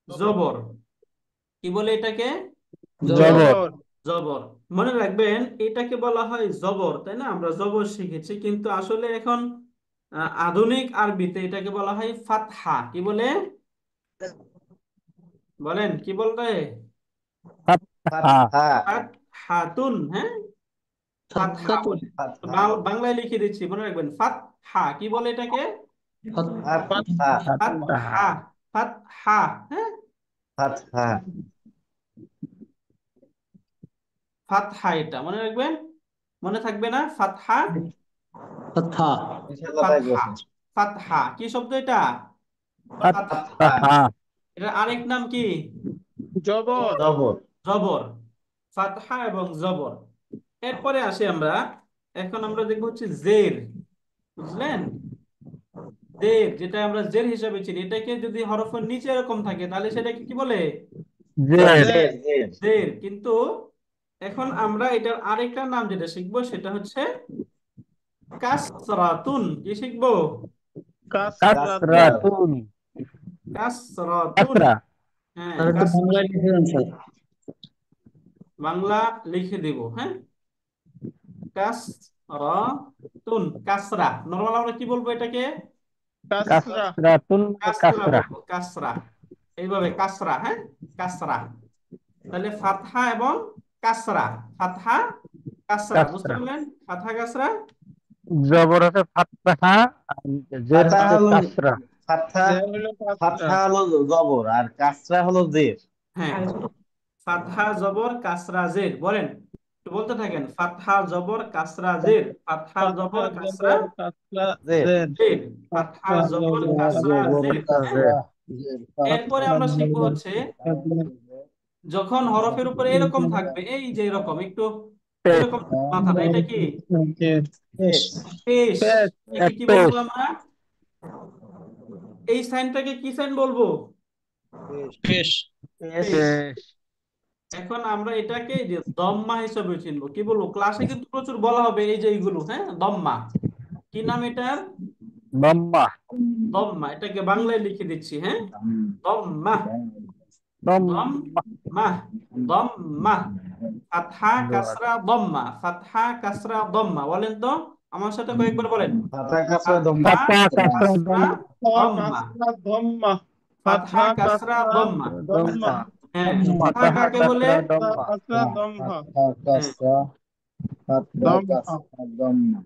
জবর। কি বলে এটাকে? জবর। জবর। জবর জবর। মনে রাখবেন, এটাকে বলা হয় জবর, তাই না? আমরা জবর শিখেছি, কিন্তু আসলে এখন আধুনিক আরবিতে এটাকে বলা হয় ফাতহা। কি বলে? বলেন, কি বলবে? ফাতহা। ফাতহা ফাতহাতুন। হ্যাঁ, ফাতহা ফাতহাতুন। বলে। তো ফাতহা বাংলায় লিখে দিচ্ছি, মনে রাখবেন, ফাতহা কি বলে এটাকে? ফাতহা ফাতহা। ফাতহা। হ্যাঁ, ফাতহা ফাতহা, এটা মনে রাখবেন, মনে থাকবে না? ফাতহা, ফাতহা। ইনশাআল্লাহ থাকবে ফাতহা, স্যার। ফাতহা কি শব্দ এটা? ফাতহা। ফাতহা এটার আরেক নাম কি? জবর জবর। জবর। ফাতহা এবং জবর। এরপরে আসি আমরা, এখন আমরা দেখবো হচ্ছে জের। বুঝলেন? জের, যেটা আমরা জের হিসাবে চিনি, এটাকে যদি হরফের নিচে এরকম থাকে, তাহলে সেটাকে কি বলে? জের। জের জের জের জের। কিন্তু এখন আমরা এটার আরেকটা নাম যেটা শিখবো, সেটা হচ্ছে কাসরাতুন। কি শিখবো? কাসরাতুন কাসরা কাসরাতুন। কাসরাতুন। কাসরা। হ্যাঁ, স্যার একটু বাংলায় লিখে দেন স্যার। বাংলা লিখে দিব। হ্যাঁ, কাসরাতুন, কাসরা। নরমাল আমরা কি বলবো এটাকে? কাসরা কাসরাতুন। কাসরা কাসরা। বলবো, কাসরা। এইভাবে কাসরা। হ্যাঁ, কাসরা। তাহলে ফাতহা এবং কাসরা। ফাতহা, কাসরা, বুঝতে কাসরা। পারলেন? ফাতহা, কাসরা। জবর আছে ফাতহা, আর জের ফাতহা হচ্ছে হলো কাসরা। ফাতহা জের হলো কাসরা ফাতহা হলো জবর আর কাসরা হলো জের। হ্যাঁ, ফাতহা জবর কাসরা জের। বলেন, একটু বলতে থাকেন, ফাতহা জবর কাসরা জের, ফাতহা ফাতহা জবর কাসরা জবর কাসরা জের জের জের, ফাতহা ফাতহা জবর জবর কাসরা কাসরা জের। হ্যাঁ, জের। এরপরে আমরা শিখবো হচ্ছে, যখন হরফের উপরে এরকম থাকবে, এই যে এরকম একটু পেশ। এরকম মাথাটা, এটা কি? পেশ পেশ। পেশ একে এক কি বলবো পেশ। আমরা? এই সাইনটাকে কি সাইন বলবো? পেশ পেশ। পেশ। এখন আমরা এটাকে যে দম্মা হিসেবে চিনবো, কি বলবো, ক্লাসে কিন্তু প্রচুর বলা হবে এই যে এইগুলো, হ্যাঁ, দম্মা। কি নাম এটার? দম্মা। দম্মা। এটাকে বাংলায় লিখে দিচ্ছি, হ্যাঁ, দম্মা। দম্মা। দম্মা। দম্মা। ফাতহা কাসরা দম্মা, ফাতহা কাসরা দম্মা। বলেন তো আমার সাথে কয়েকবার বলেন। ফাতা কাসরা দম্মা। ফাতহা ফাতা কাসরা কাসরা দম্মা। দম্মা, কাসরা দম্মা ফাতহা ফাতহা কাসরা কাসরা দম্মা। দম্মা হ্যাঁ, দম্মা। ফাতহা ফাতা কাকে বলে? কাসরা দম্মা। কাসরা দম্মা হ্যাঁ, দম্মা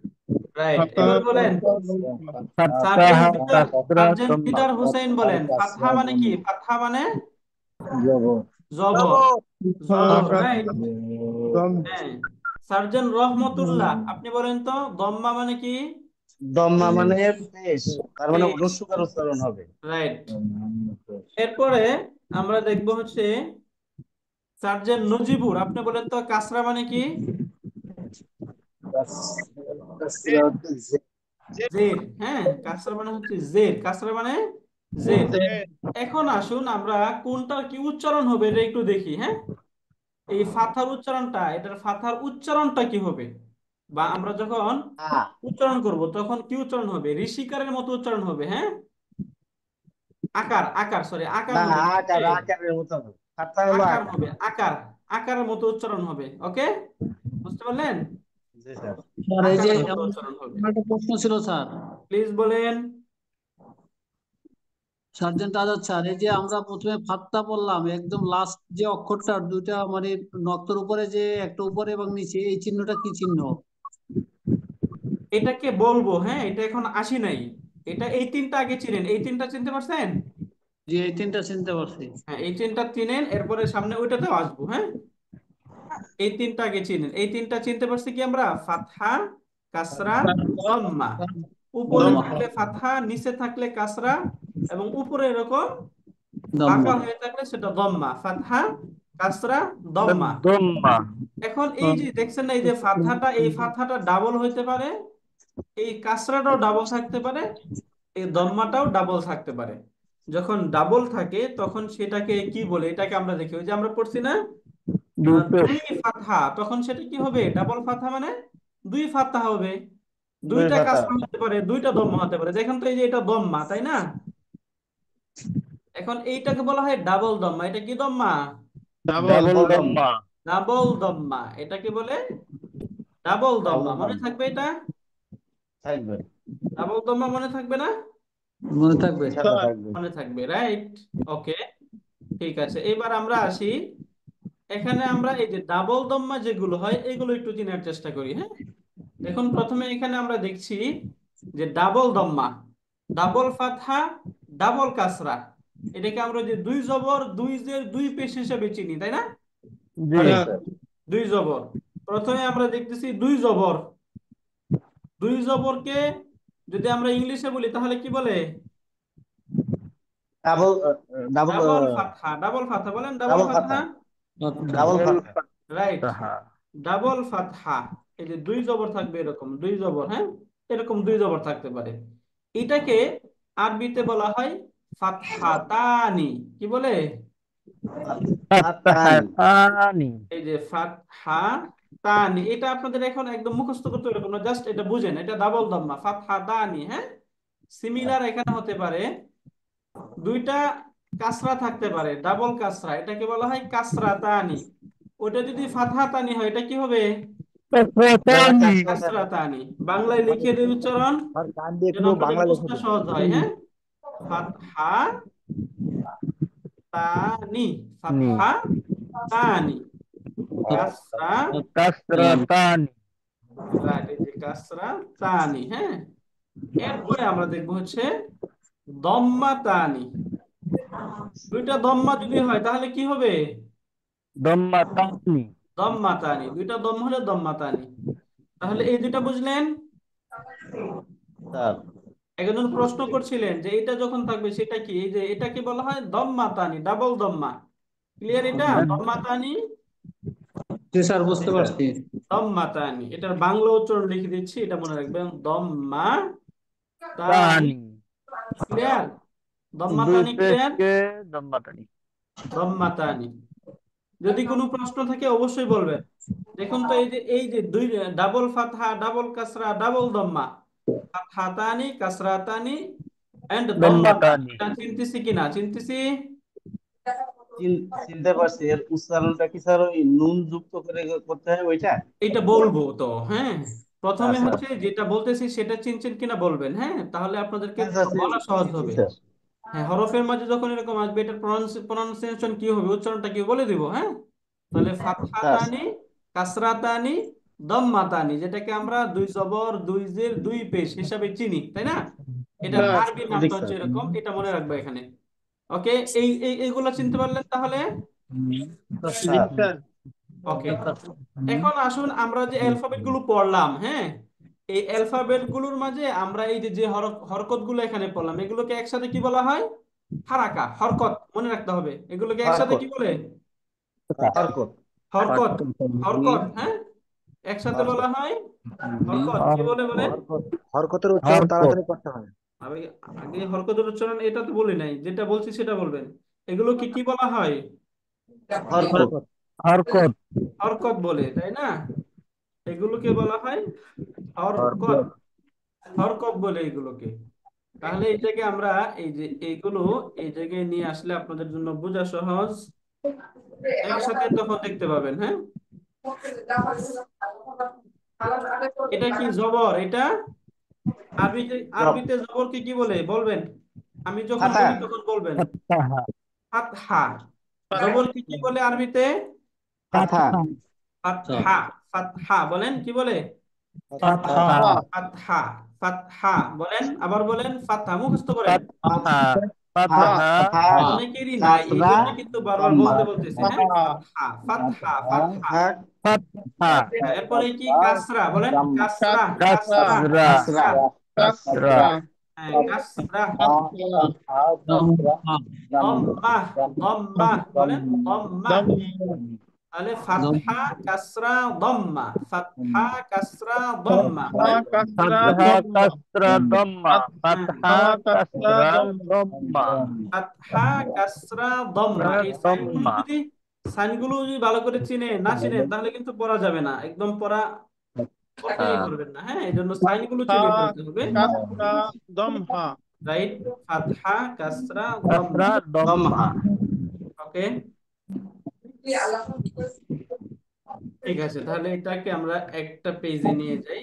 রাইট। ফাতহা এবার বলেন কাসরা দম্মা সার্জেন্ট ফাতহা পিটার, কাসরা সার্জেন্ট দম্মা। পিটার হোসেন বলেন ফাতহা মানে কি? ফাতহা মানে জবর। জবর। জবর, ফাতহা রাইট। কাসরা দম্মা হ্যাঁ, সার্জেন্ট রহমতুল্লাহ, আপনি বলেন তো দম্মা মানে কি? দম্মা মানে পেশ, তার মানে পেশ, অনুস্বর উচ্চারণ হবে। রাইট। এরপরে আমরা দেখবো হচ্ছে সার্জেন্ট নজিবুর, আপনি বলেন তো কাসরা মানে কি? জের। হ্যাঁ, কাসরা মানে হচ্ছে জের, কাসরা মানে জের। এখন আসুন আমরা কোনটার কি উচ্চারণ হবে এটা একটু দেখি, হ্যাঁ। এই ফাথার উচ্চারণটা, এটার ফাথার উচ্চারণটা কি হবে, বা আমরা যখন আ উচ্চারণ করব তখন কি উচ্চারণ হবে? ঋষিকারের মতো উচ্চারণ হবে, হ্যাঁ। আকার, আকার, সরি, আকার না, হবে, আকার ওকে? আকারের মতো হবে। ফাতা হলো আকার আকার। হবে, আকার, আকারের মতো উচ্চারণ হবে, ওকে, বুঝতে পারলেন? জি স্যার। স্যার এই যে আকারের মতো আমার উচ্চারণ হবে। একটা প্রশ্ন ছিল স্যার, প্লিজ বলেন। সার্জেন্ট আজাদ স্যার, এই যে আমরা প্রথমে ফাত্তা বললাম, একদম লাস্ট যে অক্ষরটা দুইটা মানে নক্তর উপরে যে একটা উপরে এবং নিচে, এই চিহ্নটা কি চিহ্ন? এটাকে বলবো, হ্যাঁ, এটা এখন আসি নাই। এটা এই তিনটা আগে চিনেন, এই তিনটা চিনতে পারছেন? যে এই তিনটা চিনতে পারছি। হ্যাঁ, এই তিনটা চিনেন, এরপরে সামনে ওইটাতেও আসবো, হ্যাঁ। এই তিনটা আগে চিনেন, এই তিনটা চিনতে পারছি কি আমরা? ফাতহা, কাসরা, দম্মা। উপরে দম্মা। থাকলে ফাতহা, নিচে থাকলে কাসরা, এবং উপরে এরকম বাঁকা দম্মা। হয়ে থাকলে সেটা দম্মা। ফাতহা, কাসরা, দম্মা। দম্মা। এখন এই যে দেখছেন না, এই যে ফাতহাটা, এই ফাতহাটা ডাবল হইতে পারে, এই কাসরাটাও ডাবল থাকতে পারে, এই দম্মাটাও ডাবল থাকতে পারে। যখন ডাবল থাকে তখন সেটাকে কি বলে, এটাকে আমরা দেখি, ওই যে আমরা পড়ছি না দুপেশ। দুই ফাতহা, তখন সেটা কি হবে? ডাবল ফাতহা মানে দুই ফাতহা হবে। দুই দুইটা ফাতা। কাসরা হতে পারে, দুইটা দম্মা হতে পারে। দেখেন তো এই যে এটা দম্মা, তাই না? এখন এইটাকে বলা হয় ডাবল দম্মা। এটা কি দম্মা? ডাবল দম্মা। ডাবল দম্মা। এটাকে বলে ডাবল দম্মা। ডাবল মনে দম্মা। থাকবে এটা? থাকবে। ডাবল দম্মা মনে থাকবে না? মনে থাকবে। ইনশাআল্লাহ থাকবে। মনে থাকবে, রাইট। ওকে, ঠিক আছে। এবার আমরা আসি, এখানে আমরা এই যে ডাবল দম্মা যেগুলো হয় এগুলো একটু চেনার চেষ্টা করি, হ্যাঁ। দেখুন প্রথমে এখানে আমরা দেখছি যে ডাবল দম্মা, ডাবল ফাতহা, ডাবল কাসরা। এটাকে আমরা যে দুই জবর, দুই জের, দুই পেশ হিসেবে চিনি, তাই না? জি। জি স্যার। দুই জবর। প্রথমে আমরা দেখতেছি দুই জবর। দুই জবরকে যদি আমরা ইংলিশে বলি তাহলে কি বলে? ডাবল ডাবল ডাবল ফাতহা। ডাবল ফাতহা বলেন, ডাবল ডাবল ফাতা। ফাতহা, ডাবল ডাবল ফাতা। রাইট। ফাতহা। ডাবল ফাতহা, এই যে দুই জবর থাকবে, এরকম দুই জবর, হ্যাঁ, এরকম দুই জবর থাকতে পারে। এটাকে আরবিতে বলা হয় ফাতহাতানি। কি বলে? ফাতানি। ফাতহাতানি। এই যে ফাতহাতানি, এটা আপনাদের এখন একদম মুখস্থ করতে হবে না, জাস্ট এটা বুঝেন, এটা ডাবল দম্মা, ফাতহাতানি, হ্যাঁ। সিমিলার এখানে হতে পারে দুইটা কাসরা থাকতে পারে, ডাবল কাসরা, এটাকে বলা হয় কাসরাতানি। ওটা যদি ফাতহাতানি হয় এটা কি হবে? কাসরাতানি। কাসরাতানি। বাংলায় লিখে দিই উচ্চারণ যেন আপনাদের বুঝতে সহজ হয়, হ্যাঁ। ফাতহা তানি, নি। ফাতহা তানি, কাসরা, কাসরাতানি। রাইট, এই যে কাসরা তানি, হ্যাঁ। এরপরে আমরা দেখবো হচ্ছে দম্মা তানি। দুইটা দম্মা যদি হয় তাহলে কি হবে? দম্মাতানি। দম্মা তানি। দুইটা দম্মা হলে দম্মা তানি। তাহলে এই দুইটা বুঝলেন। স্যার। একজন প্রশ্ন করছিলেন যে এটা যখন থাকবে সেটা কি, এই যে এটাকে বলা হয় দম্মা তানি, ডাবল দম্মা। ক্লিয়ার? এটা দম্মা তানি, জি স্যার, বুঝতে পারছি। দম্মা তানি। এটার বাংলা উচ্চারণ লিখে দিচ্ছি, এটা মনে রাখবেন, দম্মা তানি। তানি। ক্লিয়ার? দুই দম্মাতানি ক্লিয়ার? পেশকে দম্মাতানি। দম্মাতানি। যদি কোনো প্রশ্ন থাকে অবশ্যই বলবেন। দেখুন তো এই যে দুই ডাবল ফাতহা, ডাবল কাসরা, ডাবল দম্মা, ফাতহাতানি, কাসরাতানি এন্ড দম্মাতানি, দম্মাতানি। এটা চিনতেছি কিনা? চিনতেছি? চিনতে পারছি। এর উচ্চারণটা কি স্যার ওই নুন যুক্ত করে করতে হয় ওইটা? এটা বলবো তো, হ্যাঁ। প্রথমে স্যার হচ্ছে যেটা বলতেছি সেটা চিনছেন কিনা বলবেন, হ্যাঁ, তাহলে আপনাদেরকে হ্যাঁ স্যার বলা সহজ চিনছি হবে। স্যার। হ্যাঁ, হরফের মাঝে যখন এরকম আসবে এটার প্রনাউন্সিয়েশন কি হবে, উচ্চারণটা কি বলে দিব, হ্যাঁ। তাহলে স্যার ফাতহাতানি, কাসরাতানি, দম্মাতানি, যেটাকে আমরা দুই জবর, দুই জের, দুই পেশ হিসাবে চিনি, তাই না? এটার স্যার আরবি সঠিক নামটা হচ্ছে স্যার। এরকম, এটা মনে রাখবে এখানে। ওকে, এইগুলো চিনতে পারলেন তাহলে? জি স্যার স্যার ওকে, এখন আসুন আমরা যে অ্যালফাবেট গুলো পড়লাম, হ্যাঁ, এই অ্যালফাবেট গুলোর মাঝে আমরা এই যে যে হরকত গুলো এখানে পড়লাম, এগুলোকে একসাথে কি বলা হয়? হারাকা, হরকত, মনে রাখতে হবে। এগুলোকে একসাথে হরকত কি বলে? হরকত হরকত। হরকত, হ্যাঁ, একসাথে বলা হরকত হয় হরকত। কি বলে বলেন? হরকতের উচ্চারণ হরকত। তাড়াতাড়ি করতে হয়। আগে আগে হরকতের উচ্চারণ এটা তো বলি নাই, যেটা বলছি সেটা বলবেন। এগুলো কি কি বলা হয়? হরকত হরকত। হরকত বলে, তাই না? এগুলোকে বলা হয় হরকত। হরকত বলে এগুলোকে। তাহলে এই জায়গায় আমরা এই যে এইগুলো এই জায়গায় নিয়ে আসলে আপনাদের জন্য বোঝা সহজ। একসাথে তখন দেখতে পাবেন, হ্যাঁ। এটা কি জবর? এটা জব আরবিতে জবরকে কি বলে বলবেন? আমি যখন ফাতা বলি তখন বলবেন। ফাতহা। ফাতহা। জবরকে কি বলে আরবিতে? ফাথা ফাতহা। ফাতহা। ফাতহা বলেন, কি বলে? ফাতহা। ফাতহা। ফাতহা বলেন, আবার বলেন, ফাতহা মুখস্থ করেন। ফাতহা। ফা ফাতহা। ফা অনেকেরই নাই, এই কাসরা জন্য কিন্তু বারবার দম্মা বলতেছি, হ্যাঁ। ফাতহা, ফাতহা, ফাতহা। ফাতহা ফাতহা। এরপরে কি? কাসরা বলেন, কাসরা, কাসরা, কাসরা। কাসরা। কাসরা। হ্যাঁ, কাসরা। দম্মা দম্মা, দম্মা বলেন, দম্মা। তাহলে ফাতহা, কাসরা, দম্মা, ফাতহা, কাসরা, দম্মা বলেন। ফাতহা কাসরা দম্মা। হ্যাঁ, ফাতহা কাসরা দম্মা। ফাতহা, কাসরা, দম্মা। এই দম্মা। সাইনগুলো যদি ভালো করে না চিনেন তাহলে কিন্তু পড়া যাবে না, একদম পড়া কঠিনই করবেন না, হ্যাঁ। এই জন্য সাইনগুলো চিনে ফেলতে হবে, রাইট। ফাতহা, কাসরা, দম্মা। কাসরা দম্মা। দম্মা ওকে, ঠিক আছে। তাহলে এটাকে আমরা একটা পেজে নিয়ে যাই।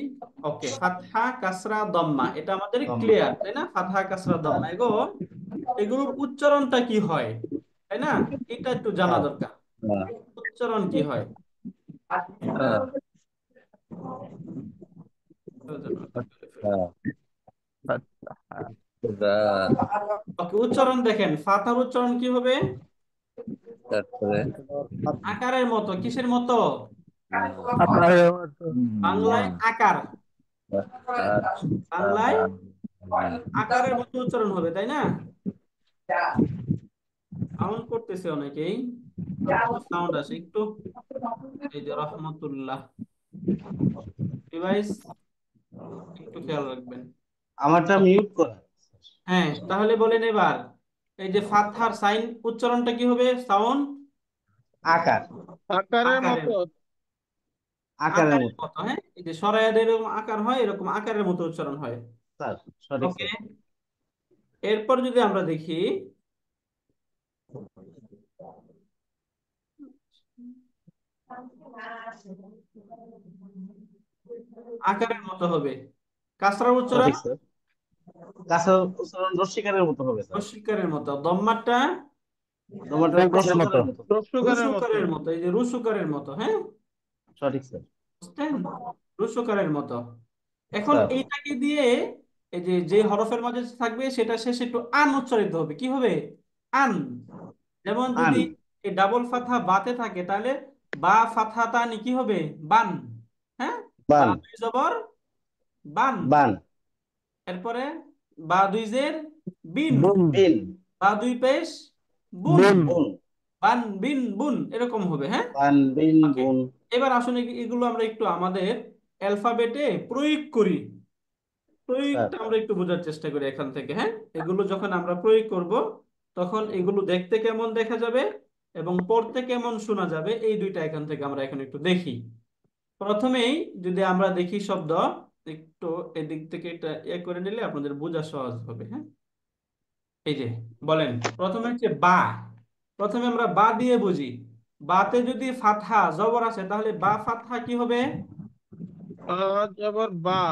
ওকে, ফাতহা, কাসরা, দম্মা, এটা আমাদের দম্মা ক্লিয়ার, তাই না? ফাতহা, কাসরা, দম্মা, এগুলোর উচ্চারণটা কি হয়, তাই না? এটা একটু জানা স্যার দরকার। উচ্চারণ কি হয়? ওকে, উচ্চারণ দেখেন, ফাতহার উচ্চারণ কি হবে? আকারের মতো। কিসের মতো? আকারের মতো। বাংলায় আকার। বাংলায় আকারের মতো উচ্চারণ হবে, তাই না? সাউন্ড করতেছে অনেকেই, সাউন্ড আসে একটু। এই যে রহমতুল্লাহ ডিভাইস, একটু খেয়াল রাখবেন। আমারটা মিউট করা। হ্যাঁ, তাহলে বলেন এবার, এই যে ফাতহার সাইন উচ্চারণটা কি হবে? সাউন্ড আকার আকারের আকারের আকারের মতো মতো, হ্যাঁ। এই যে সরায়ের এরকম আকার হয়, এরকম আকারের মতো উচ্চারণ হয়। স্যার সঠিক ওকে, স্যার। এরপর যদি আমরা দেখি, আকারের মতো হবে। কাসরার উচ্চারণ সঠিক স্যার। কাছের উচ্চারণ রস্বীকারের মতো হবে স্যার। রস্বীকারের মতো। দম্মাটা দম্মাটা রসুকারের মতো। প্রস্তুকারের মতো। রুসুকারের মতো। এই যে রুসুকারের মতো, হ্যাঁ, সঠিক স্যার। বুঝছেন? রুসুকারের মতো। এখন স্যার এইটাকে দিয়ে এই যে যে হরফের মাঝে থাকবে সেটা শেষে একটু আন উচ্চারিত হবে। কি হবে? আন। যেমন আন যদি এই ডাবল ফাথা বাতে থাকে তাহলে বা ফাথা তানি কি হবে? বান, হ্যাঁ। বা বান দুই জবর বান। বান এরপরে বা দুই জের বিন। বুন। বিন বা দুই পেশ বুন। বুন। বুন বান, বিন, বুন, এরকম হবে, হ্যাঁ। বান বিন ওকে, বুন। এবার আসলে এগুলো আমরা একটু আমাদের অ্যালফাবেটে প্রয়োগ করি। স্যার প্রয়োগটা আমরা একটু বোঝার চেষ্টা করি এখান থেকে, হ্যাঁ। এগুলো যখন আমরা প্রয়োগ করব তখন এগুলো দেখতে কেমন দেখা যাবে এবং পড়তে কেমন শোনা যাবে, এই দুইটা এখান থেকে আমরা এখন একটু দেখি। প্রথমেই যদি আমরা দেখি শব্দ, একটু এদিক থেকে এটা করে নিলে আপনাদের বোঝা সহজ হবে, হ্যাঁ। এই যে বলেন, প্রথমে হচ্ছে বা। প্রথমে আমরা বা দিয়ে বুঝি। বাতে যদি ফাতহা জবর আছে তাহলে বা ফাতহা কি হবে? জবর বা।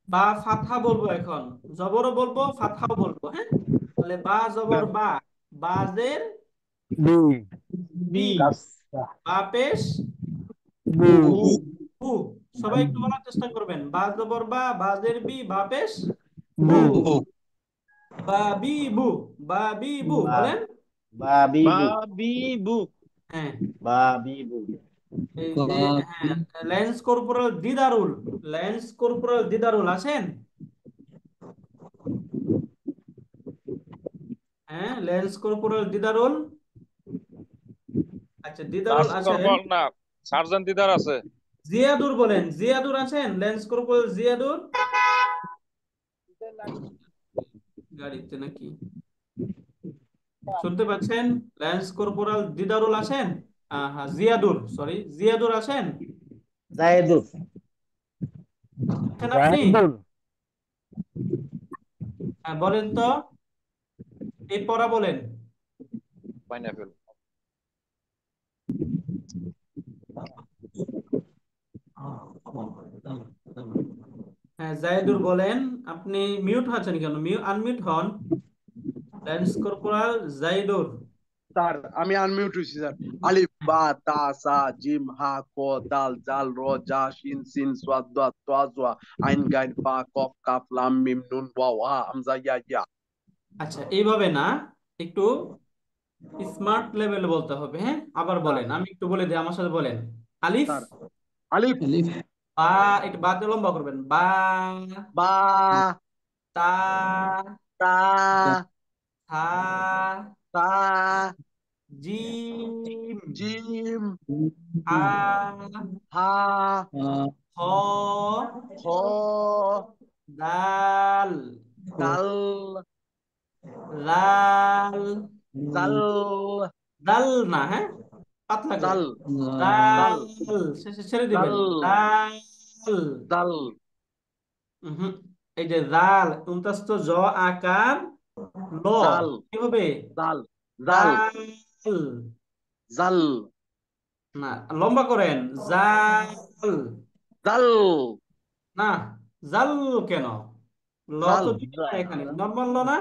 বা ফাতহা বলবো এখন, জবরও বলবো ফাতহাও বলবো, হ্যাঁ। তাহলে বা জবর বা, বাজের বি বি, কাসরা বা পেশ বু বু। বু। সবাই একটু বলার চেষ্টা করবেন, বা জবর বা, বাজের বি, বা পেশ বু, বু বু। বা বি বু, বা বি বু বা বলেন। বা বাবিবু বি বু। হ্যাঁ, বাবিবু এই যে, হ্যাঁ, lance corporal Didarul, lance corporal Didarul আছেন? হ্যাঁ, ল্যান্স কর্পোরাল দিদারুল। আচ্ছা, দিদারুল নার্স আছেন। কর্পোরাল না, সার্জন দিদার আছে। জিয়াদুর বলেন, জিয়াদুর আছেন? ল্যান্স কর্পোরাল জিয়াদুর গাড়িতে নাকি? শুনতে পাচ্ছেন? ল্যান্স কর্পোরাল দিদারুল আছেন? হ্যাঁ, জিয়াদুর, সরি, জিয়াদুর আছেন? জায়েদুর আছেন আপনি? জাহেদুল হ্যাঁ, বলেন তো, এই পড়া বলেন। পাইনাপেল। হ্যাঁ, জায়েদুর বলেন। আপনি মিউট আছেন কেন? আনমিউট হন। Lance corporal Zaidur. স্যার আমি আনমিউট হইছি স্যার। আলিফ বা তা সা জিম হা ক দাল জাল র জা শিন সিন সাদ দাত তা জা আইন গাইন ফা কফ কাফ লাম মিম নুন ওয়াও হা হামজা ইয়া ইয়া। আচ্ছা, এইভাবে না, একটু স্মার্ট লেভেলে বলতে হবে, হ্যাঁ। আবার স্যার বলেন, আমি একটু বলে দিই, আমার সাথে বলেন। আলিফ স্যার আলিফ আলিফ বা, একটু বাতে লম্বা করবেন, বা, বা তা, তা থা, তা জিম, জিম হা, হা খ, খ দাল, দাল লাল, জাল দাল না, হ্যাঁ, পাতলা করে, জাল জাল দাল, শেষে ছেড়ে জাল দিবেন, দাল। জাল উহুম। এই যে জাল, উনতাস্ত জ আকার ল, জাল কি হবে? জাল জাল জাল। জাল না, লম্বা করেন, জাল। জাল না, জাল কেন? ল জাল তো দুটো না, এখানে নর্মাল ল না।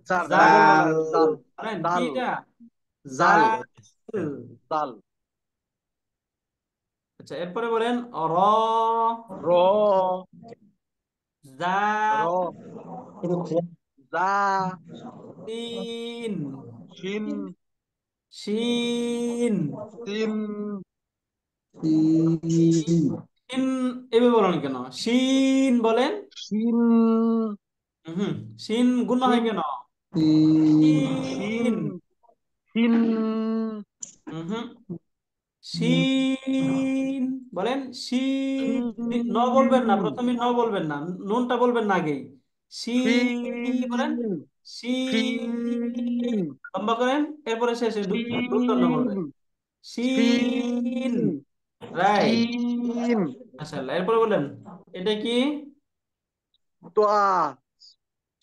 স্যার নর্মাল না জাল জাল বলেন, কি জাল এটা? জাল জাল। জাল আচ্ছা, এরপরে বলেন র, র জা, র জা তিন, শিন শিন, তিন শিন। এভাবে বলেন কেন? শিন বলেন। শিন হুম, শিন গুণ হয় শিন কেন? শিন শিন। শিন হুম, শিন বলেন, শিন। ন বলবেন না, শিন প্রথমে ন বলবেন না, নুনটা বলবেন না আগেই। শি বলেন, শিন শি, শিন লম্বা করেন, এরপরে শেষে দূর্ধন্য শিন বলবেন, শিন। শিন রাইট, শিন মাশাআল্লাহ। এরপরে বলেন, এটা কি? তোয়া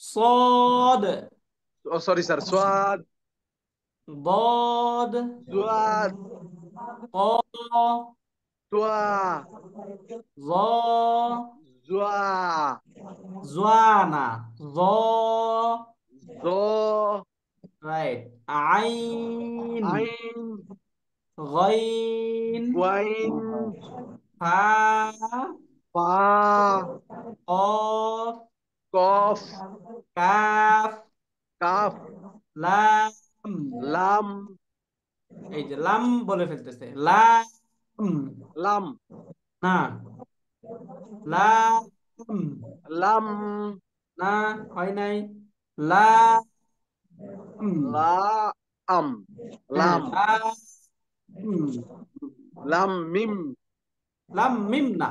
صاد، সরি স্যার সোয়াদ ضاد، সোয়াদ طا، তোয়া ظا، জোয়া زوانا، ظا। জ রাইট। আইন, আইন গইন, ওয়াইন ফা, পা কফ, কফ কাফ, কাফ লাম। লাম এই যে লাম বলে ফেলতেছে, লাম লাম না, লাম লাম না, হয় নাই, লাম। লা আম হ্যাঁ, লাম লাম। লাম মিম লাম মিম না,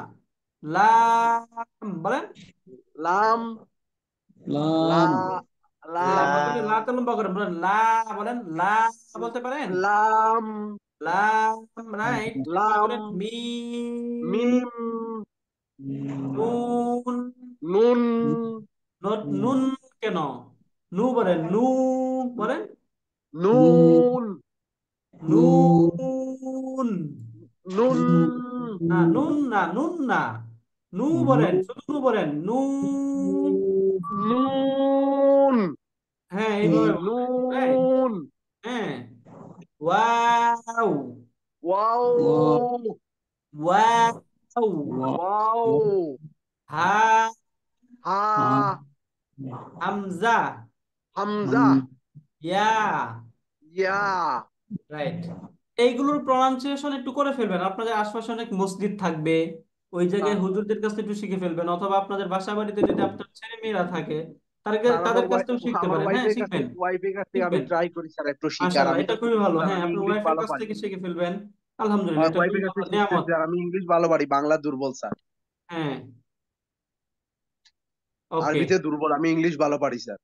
লাম বলেন, লাম লা লাম লা হ্যাঁ বলেন, লাটা লম্বা করেন, বলেন লা, বলেন লা বলতে পারেন, লাম লাম, রাইট। এবার লাম বলেন মিম, মিম নুন, নুন নুন কেন, নু বলেন, নু বলেন, নুন নুন, নুন না নুন না, নুন না, নু বলেন, শুধু নু বলেন, নু। নুন হ্যাঁ এইভাবে বলবেন, রাইট। নুন হ্যাঁ, ওয়াও, ওয়াও ওয়াও, ওয়াও হা, হা হামজা, হামজা ইয়া, ইয়া রাইট। এইগুলোর প্রনাউন্সিয়েশন একটু করে ফেলবেন, আপনাদের আশপাশে অনেক মসজিদ থাকবে, ওই জায়গায় স্যার হুজুরদের কাছ থেকে একটু শিখে ফেলবেন, অথবা আপনাদের বাসা বাড়িতে যদি আপনার ছেলে মেয়েরা থাকে তাদেরকে, স্যার তাদের কাছ থেকেও শিখতে আমার পারেন, হ্যাঁ শিখবেন, ওয়াইফের কাছ থেকে আমি শিখবেন। ট্রাই করি স্যার একটু শিখার। মাশাআল্লাহ, আমি তো এটা খুবই ভালো। স্যার হ্যাঁ আমি আপনি ইংলিশ ওয়াইফের ভালো কাছ পারি, থেকে শিখে ফেলবেন, আলহামদুলিল্লাহ, এটা খুবই ওয়াইফের কাছে ভালো শিখতেছি নিয়ামত। স্যার। আমি ইংলিশ ভালো পারি, বাংলা দুর্বল স্যার, হ্যাঁ, ওকে, আরবিতে দুর্বল, আমি ইংলিশ ভালো পারি স্যার।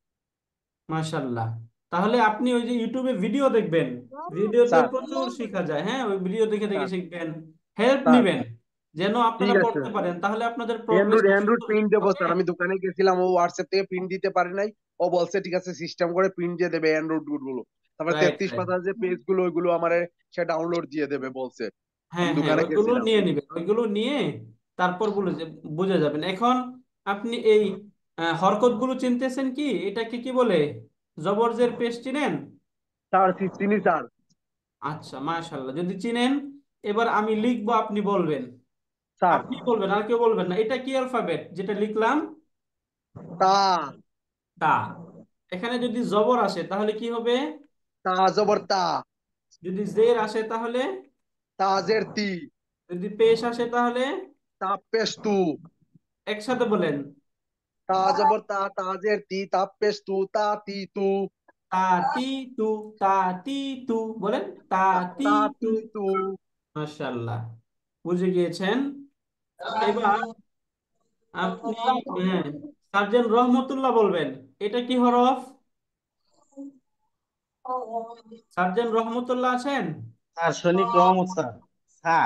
মাশাআল্লাহ। তাহলে আপনি ওই যে ইউটিউবে ভিডিও দেখবেন, ভিডিওতেও স্যার প্রচুর শেখা যায়, হ্যাঁ ওই ভিডিও দেখে দেখে স্যার শিখবেন, হেল্প স্যার নিবেন, যেন আপনারা ঠিক আছে পড়তে স্যার। পারেন, তাহলে আপনাদের অ্যান্ড্রয়েড প্রোগ্রেসটা অ্যান্ড্রয়েড সুন্দর প্রিন্ট দেবো হবে। স্যার। আমি দোকানে গেছিলাম, ও হোয়াটসঅ্যাপ থেকে প্রিন্ট দিতে পারে নাই। ও বলছে ঠিক আছে সিস্টেম করে প্রিন্ট দিয়ে দেবে অ্যান্ড্রয়েড গুলো। তারপর রাইট, 33 রাইট। পাতার যে পেজ গুলো ওইগুলো আমার সে ডাউনলোড দিয়ে দেবে বলছে। আমি হ্যাঁ হ্যাঁ, দোকানে ওইগুলো গেছিলাম। নিয়ে নিবেন, ওইগুলো নিয়ে তারপর বুঝে যাবেন। এখন আপনি এই হরকত গুলো চিনতেছেন কি, এটাকে কি বলে, জবরজের পেশ চিনেন? স্যার চিনি স্যার। আচ্ছা মাশাআল্লাহ, যদি চিনেন এবার আমি লিখবো, আপনি বলবেন, স্যার আপনি বলবেন আর কেউ বলবেন না। এটা কি অ্যালফাবেট যেটা লিখলাম? তা তা। এখানে যদি জবর আসে তাহলে কি হবে? তা জবর তা, যদি জের আসে তাহলে? তাজের তি, যদি পেশ আসে তাহলে? তা পেশ তু, একসাথে বলেন, তা জবর তা, তাজের তি, তা পেশ তু, তা তি তু, তাতি তু, তাতি তু, বলেন তাতি তা তু। তি তু। মাশাআল্লাহ, বুঝে গিয়েছেন। এবার আপনি, হ্যাঁ, সার্জেন্ট রহমতুল্লাহ বলবেন, এটা কি হরফ? সার্জেন্ট রহমতুল্লাহ আছেন? স্যার সৈনিক রহমত স্যার, সা,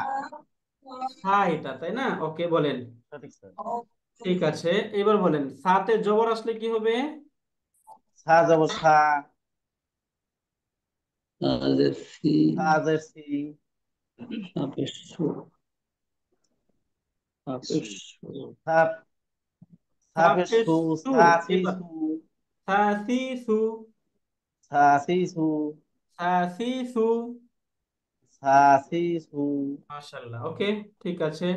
হ্যাঁ এটা তাই না, ওকে বলেন, সঠিক স্যার। ঠিক আছে। এবার বলেন সাথে জবর আসলে কি হবে? সা জবর সা, তাদের সি সাজের সি, সাপের সু সাপের সু সাপ, সাপের সাপে সু, সু, সাসি এবার সু, সাসি সু, সাসি সু, সাসি সু। সাসি সু, মাশাআল্লাহ, ওকে, ঠিক আছে।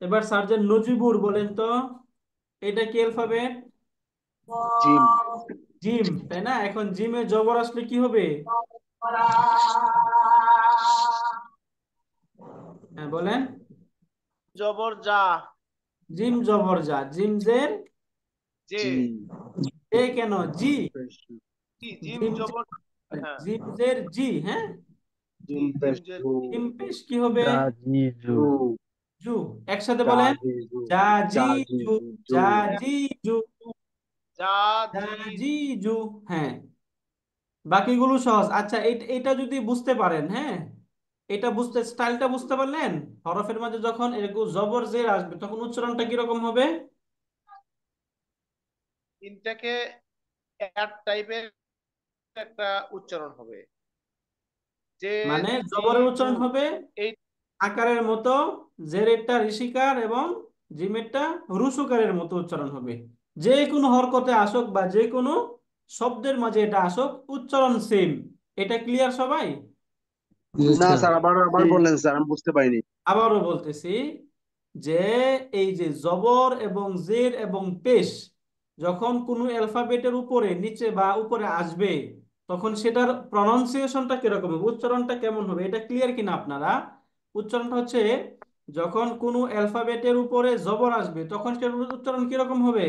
এবার সার্জেন্ট নজিবুর বলেন তো, এটা কি অ্যালফাবেট? জিম জিম, তাই না? এখন জিমে জবর আসলে কি হবে? হ্যাঁ বলেন, জবর যা, জিম জবর যা, জিম জের যে জি এ কেন, জি, কি জিম জিম জবর, হ্যাঁ জিম জের জি, হ্যাঁ, জি জিম জিম পেশ যে তু, জিম পেশ কি হবে? Dajizu. জু, জু, একসাথে জা বলেন, জি জু, যা জি জা জি জু, জু, জু। যা জি জু, যা যা জি জি জু। হ্যাঁ, বাকিগুলো সহজ। আচ্ছা এটা যদি বুঝতে পারেন, হ্যাঁ, এটা বুঝতে, স্টাইলটা বুঝতে পারলেন, হরফের মাঝে যখন এরকম জবর জের আসবে তখন উচ্চারণটা কিরকম হবে? তিনটাকে এক টাইপের একটা উচ্চারণ হবে, যে মানে জি জবরের জু, উচ্চারণ হবে এই আকারের মতো, জেরেরটা ঋষিকার এবং জিমেরটা রুসুকারের মতো উচ্চারণ হবে। যে কোনো হরকতে আসুক বা যে কোনো শব্দের মাঝে এটা আসুক, উচ্চারণ সেম। এটা ক্লিয়ার সবাই? না স্যার, আবার আবার বললেন স্যার, আমি বুঝতে পারিনি। আবারও বলতেছি, যে এই যে জবর এবং জের এবং পেশ যখন কোনো অ্যালফাবেটের উপরে, নিচে বা উপরে আসবে, তখন সেটার প্রনাউন্সিয়েশনটা কিরকম হবে, উচ্চারণটা কেমন হবে, এটা ক্লিয়ার কিনা আপনারা? উচ্চারণটা হচ্ছে, যখন কোনো অ্যালফাবেটের উপরে জবর আসবে তখন সেটার উচ্চারণ কিরকম হবে?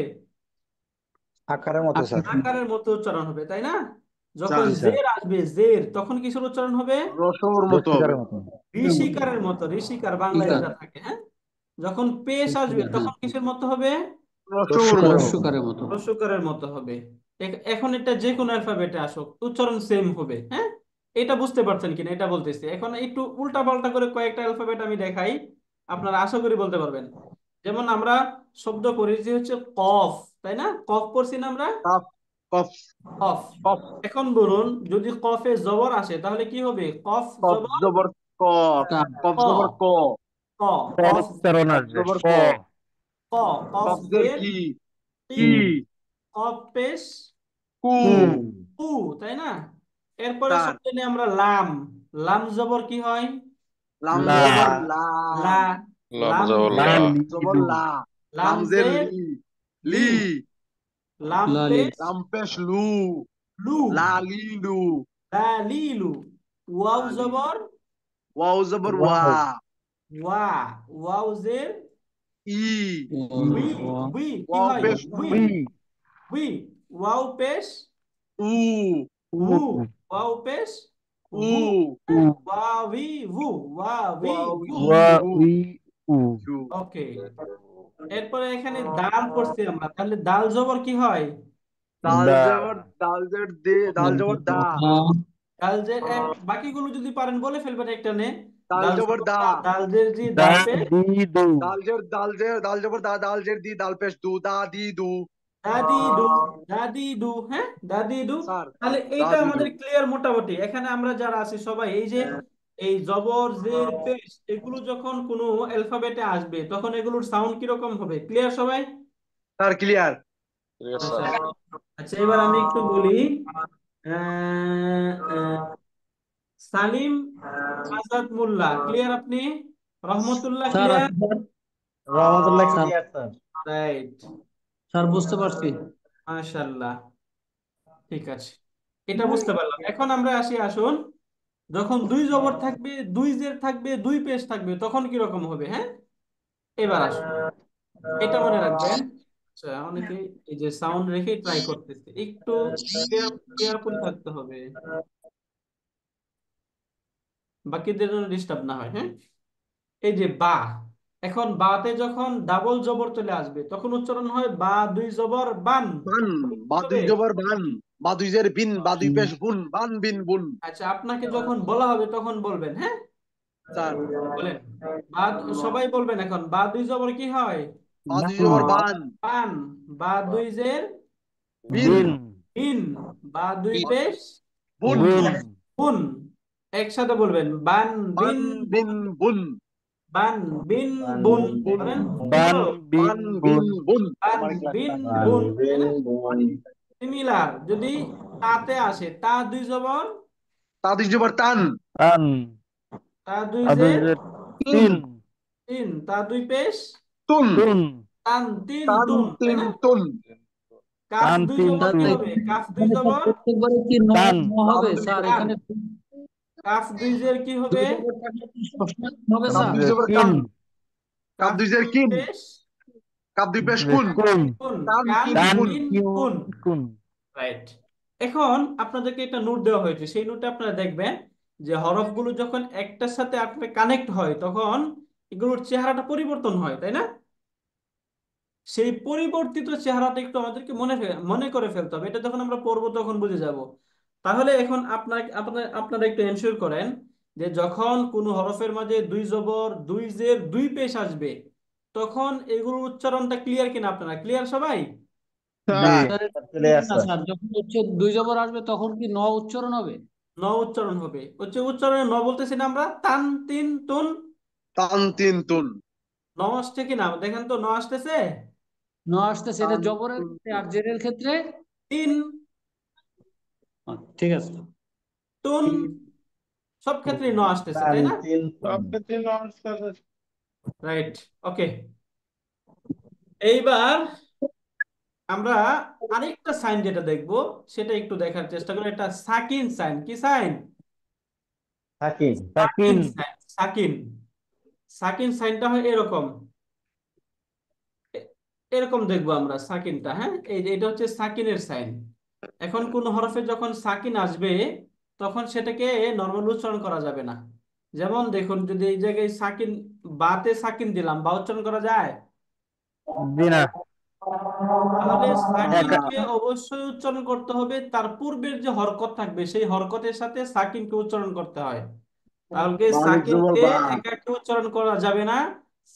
আকারের মতো স্যার। আকারের মতো উচ্চারণ হবে, তাই না? যখন স্যার জের আসবে, জের, তখন কিসের উচ্চারণ হবে? রসর মতো হবে। রসিকারের মতো। ঋষিকারের মতো, ঋষিকার বাংলায় যেটা থাকে, হ্যাঁ। যখন পেশ আসবে হ্যাঁ তখন কিসের মতো হবে? রস্যকারের মতো রস্যকারের মতো হবে। এখন এটা যে কোনো অ্যালফাবেটে আসুক উচ্চারণ সেম হবে, হ্যাঁ? এটা বুঝতে পারছেন কিনা এটা বলতেছি। এখন একটু উল্টা পাল্টা করে কয়েকটা অ্যালফাবেট আমি দেখাই, আপনারা আশা করি বলতে পারবেন। যেমন আমরা শব্দ করি যে হচ্ছে কফ, তাই না? কফ পড়ছি না আমরা? কফ কফ কফ। কফ এখন বলুন যদি কফে জবর আসে তাহলে কি হবে? কফ কফ জবর জবর ক কার কফ ক, জবর ক ক, কফ, উচ্চারণ কফ আসবে জবর ক ক ক, কফ কফজের জের কি কি, কি কফ পেশ কু কু কু, তাই না? এরপরে স্যার শব্দ নিয়ে আমরা লাম, লাম জবর কি হয়? লাম লা জবর লা লা, লাম লাম জবর লা লা, জের জবর লিলু লা লাম লামজের জের লি লি, লি লাম লালি পেশ লাম পেশ লু লু, লা লি লু লা লিলু, ওয়াও লা লি জবর ওয়াও জবর ওয়া ওয়াও ওয়া, ওয়াও জের ই উই, ওয়া উই কি ওয়াও হয়? পেশ উই, উই উই, ওয়াও পেশ উ উ, উ ওয়াও পেশ উ ভু, উ ওয়াবি ভু, ওয়াবি ওয়াও ভু। ই ওয়া উ উই উ উ ওকে, এরপরে এখানে দাল পড়ছি আমরা, তাহলে দাল জবর কি হয়? দা দাল জবর দে দাল জবর দা দাল জের এক, বাকিগুলো যদি পারেন বলে ফেলবেন একটা নে। দাল দাল জবর জবর দা দা, দাল জের জি, দা দাল পে দি দু দাল জবর দা দাল জের দি দাল পেশ দু দা দি দু দাদি দু, দাদি দু, হ্যাঁ দাদি দু। স্যার তাহলে দা এইটা দি দু আমাদের ক্লিয়ার মোটামুটি। এখানে আমরা যারা আছি সবাই এই যে এই জবর জের পেশ এগুলো যখন কোনো অ্যালফাবেটে আসবে তখন এগুলোর সাউন্ড কিরকম হবে? ক্লিয়ার সবাই? স্যার ক্লিয়ার ক্লিয়ার আচ্ছা, স্যার। আচ্ছা এবার আমি একটু বলি। আহ, আহ, সালিম আজাদ মোল্লা ক্লিয়ার আপনি? Rahmatullah sir clear? Rahmatullah sir clear sir right, sir বুঝতে পারছি। মাশাআল্লাহ, ঠিক আছে, এটা বুঝতে পারলাম। এখন আমরা আসুন, যখন দুই জবর থাকবে, দুই জের থাকবে, দুই পেশ থাকবে তখন কি রকম হবে, হ্যাঁ? এবার আসুন, এটা মনে রাখবেন। আচ্ছা, অনেকে এই যে সাউন্ড রেখে ট্রাই করতেছে, একটু কেয়ারফুল থাকতে হবে, বাকিদের জন্য ডিস্টার্ব না হয়, হ্যাঁ? এই যে বা, এখন বাতে যখন ডাবল জবর চলে আসবে তখন উচ্চারণ হয় বা দুই জবর বান, বান কি বাদুই হবে? জবর বান বাদুই জের বিন বাদুই পেশ বুন বান বিন বুন আচ্ছা, আপনাকে যখন বলা হবে তখন বলবেন, হ্যাঁ? স্যার বলেন, বা, সবাই বলবেন এখন, বা দুই জবর কি হয়? বাদুই বান জবর বান বান, বা দুই জের বিন বিন বিন, বা দুই পেশ বুন বুন বুন। একসাথে বলবেন, বান বান বিন বিন বুন, বুন বান বিন বান বুন। বুন বলেন কি বান হলো? বিন বান বুন বিন বুন বান আমার বিন ক্লাসটা বান বুন, তাই বিন না? বুন সিমিলার যদি তাতে আসে, তা দুই জবর, তাদুই জবর তান আন তা দুই জের আদুজের তিন তিন তিন, তা দুই পেশ তুন তুন তান তিন তান তুন, তাই তিন না? তুন কাফ টান দুই তিন জবর স্যার কি তুন হবে? কাফ দুই এখানে স্যার জবর প্রত্যেকবারে কি টান ন হবে লাম দুই স্যার? টান, এখানে কাফ দুই জের কি হবে? দুই জবর থাকলে কি সবসময় হবে কাপ স্যার? দুই আদুজের জবর কিন কাম কাপ কাফ দুই জের দুই কিন পেশ কাপ দুই পেশ কুন কুন কুন, টান কান তিন টান কুন তিন কিউ কুন। কুন রাইট, এখন আপনাদেরকে একটা নোট দেওয়া হয়েছে, সেই নোটে আপনারা দেখবেন যে হরফগুলো যখন একটার সাথে আপনার কানেক্ট হয় তখন এগুলোর চেহারাটা পরিবর্তন হয়, তাই না? সেই পরিবর্তিত চেহারাটা একটু আমাদেরকে মনে করে ফেলতে হবে। এটা যখন আমরা পড়বো তখন বুঝে যাব। তাহলে এখন আপনারা একটু এনশিওর করেন যে যখন কোনো হরফের মাঝে দুই জবর, দুই জের, দুই পেশ আসবে তখন এগুলোর উচ্চারণটা ক্লিয়ার কিনা? আপনারা ক্লিয়ার সবাই? জি স্যার ক্লিয়ার না স্যার স্যার, যখন হচ্ছে দুই জবর আসবে তখন কি ন উচ্চারণ হবে? ন উচ্চারণ হবে, হচ্ছে উচ্চারণে ন বলতেছি না আমরা, তান তিন তুন। টান তিন তুন ন আসছে কিনা দেখেন তো, ন আসতেছে? ন আসতেছে, এটা টান জবরের তিন ক্ষেত্রে, আর জেরের ক্ষেত্রে তিন ঠিক আছে। তুন, সব ক্ষেত্রে ন আসতেছে, টান তাই না? তিন তুন রাইট, ওকে। এইবার আমরা আরেকটা সাইন যেটা দেখব সেটা একটু দেখার চেষ্টা করি। এটা সাকিন সাইন। কি সাইন? সাকিন সাকিন সাকিন সাইন, সাকিন। সাকিন সাইনটা হয় এরকম, এরকম দেখবো আমরা সাকিনটা, হ্যাঁ? এই যে এটা হচ্ছে সাকিনের সাইন। এখন কোন হরফে যখন সাকিন আসবে তখন সেটাকে নরমাল উচ্চারণ করা যাবে না। যেমন দেখুন, যদি এই জায়গায় সাকিন, বাতে সাকিন দিলাম, বা উচ্চারণ করা যায়? জি না তাহলে একা সাকিনকে অবশ্যই উচ্চারণ করতে হবে, তার পূর্বের যে হরকত থাকবে সেই হরকতের সাথে সাকিনকে উচ্চারণ করতে হয়। তাহলে বালিক জবর সাকিনকে বা, একাকে উচ্চারণ করা যাবে না,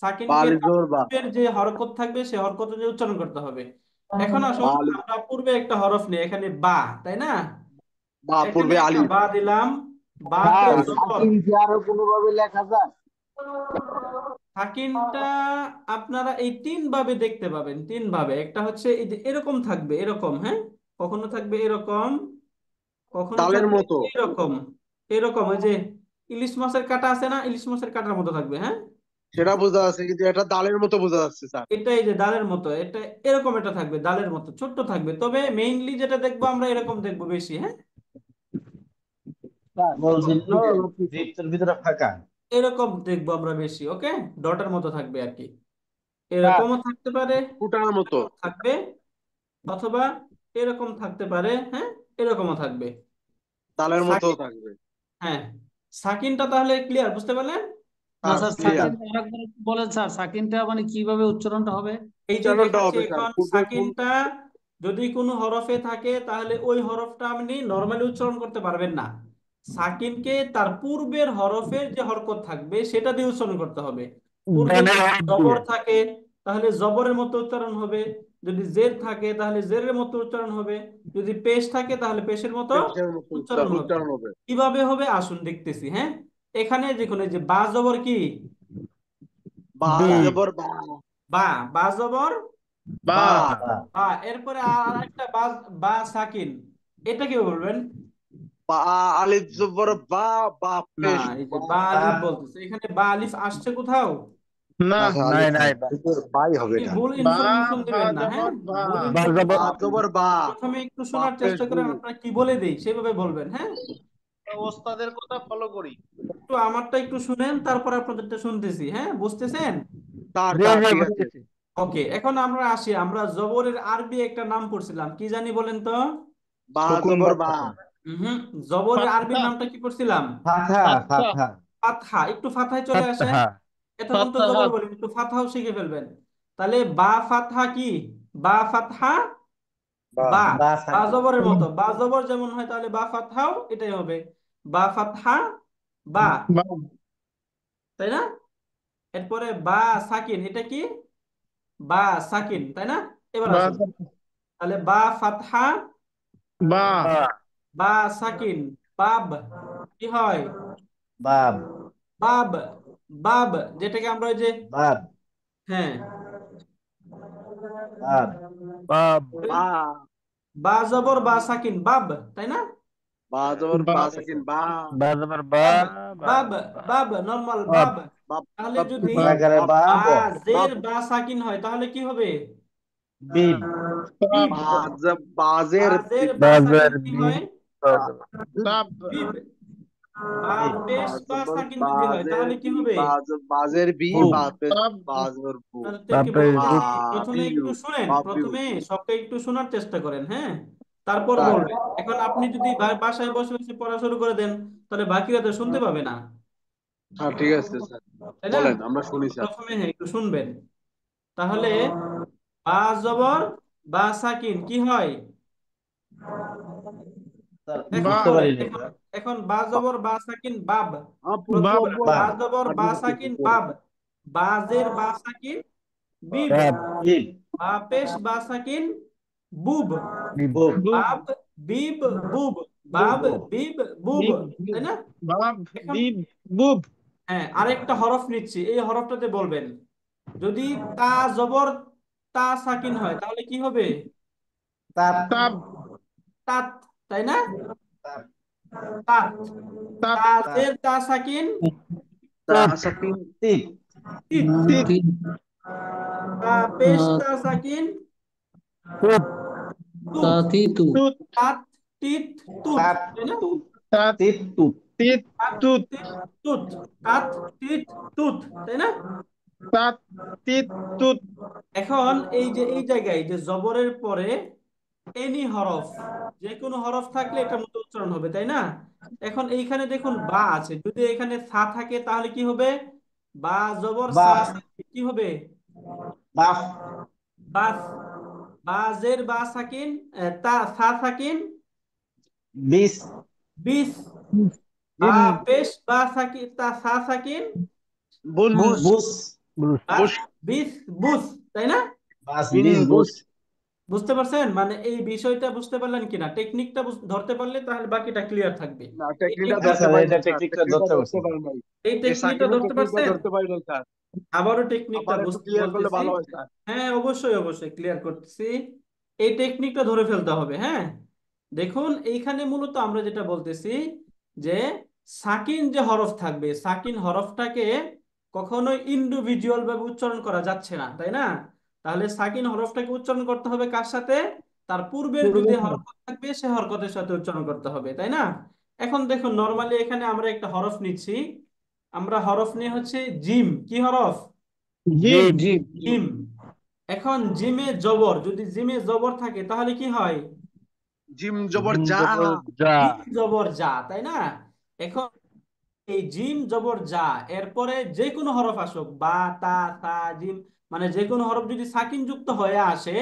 সাকিনকে বালিক তার জবর বা, পূর্বের যে হরকত থাকবে সেই হরকত অনুযায়ী উচ্চারণ করতে হবে। এখন আসুন বালিক আমরা পূর্বে একটা হরফ নেই, এখানে বা, তাই না? বা এখানে পূর্বে একটা আলিফ। বা দিলাম, বাতে স্যার জবর। সাকিন কি আরো কোনোভাবে লেখা যায়? সাকিনটা আপনারা এই তিন ভাবে দেখতে পাবেন, তিন ভাবে। একটা হচ্ছে এই যে এরকম থাকবে, এরকম, হ্যাঁ, কখনো থাকবে এরকম, কখনো তালের থাকবে মতো, এরকম, এরকম ওই যে ইলিশ মাছের কাঁটা আছে না, ইলিশ মাছের কাঁটার মতো থাকবে, হ্যাঁ। সেটা বোঝা যাচ্ছে, কিন্তু এটা দালের মতো বোঝা যাচ্ছে স্যার। এটা এই যে ডালের মতো, এটা এরকম, এটা থাকবে ডালের মতো ছোট্ট থাকবে, তবে মেইনলি যেটা দেখবো আমরা এরকম দেখবো বেশি, হ্যাঁ। স্যার বলছিল বৃত্তের ভিতরে ফাঁকা। এরকম দেখবো আমরা বেশি, ওকে, ডটের মতো থাকবে আর কি। স্যার এরকমও থাকতে পারে, ফুটার মতো, এরকম থাকবে, অথবা এরকম থাকতে পারে, হ্যাঁ, এরকমও থাকবে। তালের মতো সাকিন, থাকবে। হ্যাঁ, সাকিনটা তাহলে ক্লিয়ার, বুঝতে পারলেন? না স্যার স্যার, ক্লিয়ার। সাকিনটা আরেকবার একটু বলেন স্যার, সাকিনটা মানে কিভাবে উচ্চারণটা হবে? এই যে উচ্চারণটা দেখাচ্ছি হবে স্যার এখন, পূর্বে কোন, সাকিনটা যদি কোনো হরফে থাকে তাহলে ওই হরফটা আপনি নর্মালি উচ্চারণ করতে পারবেন না। সাকিনকে তার পূর্বের হরফের যে হরকত থাকবে সেটা দিয়ে উচ্চারণ করতে হবে। পূর্বে ডানের যদি হরফ জবর দিয়ে। থাকে তাহলে জবরের মতো উচ্চারণ হবে, যদি জের থাকে তাহলে জেরের মতো উচ্চারণ হবে, যদি পেশ থাকে তাহলে পেশের মতো পেশের মতো উচ্চারণ হবে। উচ্চারণ হবে। কিভাবে হবে আসুন দেখতেছি, হ্যাঁ। এখানে দেখুন এই যে বা জবর কি, বা বি জবর বা, বা, বা জবর বা বা বা, এরপরে আর একটা বা, বা সাকিন, এটা কি বলবেন? বা আলিফ জবর বা, বা না, পেশ এই যে বা। বা আলিফ বা বলতেছে, এখানে বা আলিফ আসছে কোথাও? না না স্যার নাই আলিফ নাই নাই, উপর বাই হবে আপনি এটা। ভুল বা ইনফরমেশন বা দিবেন না, হ্যাঁ, জবর বা, ভুল বা বা জবর ইনফরমেশন দিবেন জবর না। বা, প্রথমে একটু বা শোনার পেশ চেষ্টা বু। করেন, আপনারা কি বলে দেই সেভাবে বলবেন, হ্যাঁ। ওস্তাদের কথা ফলো করি। একটু আমারটা একটু শুনেন, তারপর আপনাদেরটা শুনতেছি, হ্যাঁ, বুঝতেছেন? স্যার জি স্যার জি ঠিক আছে। বুঝতেছি। ওকে, এখন আমরা আসি, আমরা জবরের আরবি একটা নাম পড়ছিলাম, কি জানি বলেন তো? বা সুকুন জবর বা, বসাতে। হুম, জবরের আরবির ফাতহা, নামটা কি পড়ছিলাম? ফাথা ফাতহা, ফাথা। ফাতহা। একটু ফাতহায় চলে আসেন, ফাতহা এতক্ষণ তো ফাতহা, জবর বলেন, একটু ফাতহাও শিখে ফেলবেন। তাহলে বা ফাতহা কি, বা ফাতহা, বা বা, বা বা সাকিন। জবরের মতো, বা জবর যেমন হয় তাহলে বা ফাতহাও এটাই হবে, বা ফাতহা, বা, বা তাই না? এরপরে বা সাকিন, এটা কি, বা সাকিন, তাই না? এবার বা আসুন, তাহলে বা ফাতহা, বা বা বা সাকিন, বাব, কি হয়? বাব বাব, বাব, যেটাকে আমরা ওই যে, বাব হ্যাঁ, বাব বা বা, বা জবর বা সাকিন, বাব, তাই না? বা জবর বা বা সাকিন বা, বা জবর বা বাব, বা বাব, বাব, নর্মাল বাব বাব। বা তাহলে বা যদি বা বাগারে বা বা বাব বা জের বা সাকিন হয় তাহলে কি হবে? বিব বিব। বা বাজের বাজের বা সাকিন বাজার কি বি হয়? বা বা জবর বাব বিব। বা বিব বা পেশ বা জবর সাকিন যদি হয় বাজের তাহলে কি বি, হবে? বাজের বি, বুব বা পেশ বাব বাজর বু, তাহলে তো একটু বাপে বা বলতেছি, প্রথমে বিউ, একটু শুনেন, বা বিউ। প্রথমে সবটা একটু শোনার চেষ্টা করেন, হ্যাঁ, তারপর স্যার বলবেন। এখন আপনি যদি বাসায় বসে বসে পড়া শুরু করে দেন তাহলে বাকিরা তো শুনতে পাবে না, স্যার ঠিক আছে স্যার, তাই না? বলেন আমরা শুনি স্যার। প্রথমে, হ্যাঁ, একটু শুনবেন। তাহলে বা জবর বা সাকিন কি হয়? স্যার এখন বা বুঝতে বলেন, পারি নাই এখন, স্যার। এখন বা জবর বা সাকিন, বাব। আপু বা প্রথমে বা বাব জবর বা সাকিন, বাব, বাজের বা সাকিন, বিব, বাব বিব বা পেশ বা সাকিন, বুব, বিব বুব বুব বাব, বিব, বুব, বাব, বুব বুব বিব, বুব, বিব তাই না? বাব এখন, বিব বুব হ্যাঁ, আরেকটা হরফ নিচ্ছি, এই হরফটাতে বলবেন। যদি তা জবর তা সাকিন হয় তাহলে কি হবে? তাপ তাব তাত, তাই না? তাপ তাত। তাব তাপ তাজের তা সাকিন, তা তুত সাকিন তিপ তিত। তিত তিন তা পেশ তা সাকিন, তুত তুত। তিতু তুত তাত, তিত, তুত, তাপ তাই না? তুপ তাত তিপ তুপ তিত তাত, তুত তিত, তুত, তাত, তিত, তুত, তাই না? তাত তিত তুত এখন এই যে এই জায়গায় যে জবরের পরে এনি হরফ, যে কোনো হরফ থাকলে এটার মতো উচ্চারণ হবে, তাই না? এখন এইখানে দেখুন বা আছে, যদি এখানে সা থাকে তাহলে কি হবে? বা জবর সা বাপ আছে, কি হবে? বাপ বাস। বা জের বা সাকিন, তা সা সাকিন, 20 বিশ। বা পেশ বা সাকিন, তা সা সাকিন, বুন বুস বা বুশ বিশ, বুস, তাই না? বাস বিন 20 বুশ বুস। বুঝতে পারছেন? মানে এই বিষয়টা বুঝতে পারলেন কিনা? টেকনিকটা ধরতে পারলে তাহলে বাকিটা ক্লিয়ার থাকবে। না এই টেকনিকটা হ্যাঁ ধরতে স্যার, পারি এটা নাই স্যার, টেকনিকটা টেকনিকটা ধরতে ধরতে পারছি। পারি নাই। এই এই টেকনিকটা সাকিবের ধরতে টেকনিকটা পারছেন? ধরতে পারি নাই স্যার। আবারও টেকনিকটা আবার একটু ক্লিয়ার করলে বলতেছি। ভালো হয় স্যার। হ্যাঁ, অবশ্যই অবশ্যই ক্লিয়ার করতেছি। এই টেকনিকটা ধরে ফেলতে হবে। হ্যাঁ, দেখুন এইখানে মূলত আমরা যেটা বলতেছি যে সাকিন যে হরফ থাকবে, সাকিন হরফটাকে কখনোই ইন্ডিভিজুয়াল ভাবে উচ্চারণ করা যাচ্ছে না, তাই না? তাহলে সাকিন হরফটাকে উচ্চারণ করতে হবে কার সাথে? তার পূর্বের যদি হরকত থাকবে সে হরকতের সাথে উচ্চারণ করতে হবে, তাই না? এখন দেখুন, নরমালি এখানে আমরা একটা হরফ নিচ্ছি। আমরা হরফ নিয়ে হচ্ছে জিম। কি হরফ? Gym gym. এখন জিমে জবর, যদি জিমে জবর থাকে তাহলে কি হয়? জিম জবর জিম যা জবর যা জিম জবর যা, তাই না? এখন এই জিম জবর যা, এরপরে যে কোনো হরফ আসুক, বা তা তা জিম, মানে যে কোনো হরফ যদি সাকিন যুক্ত হয়ে আসে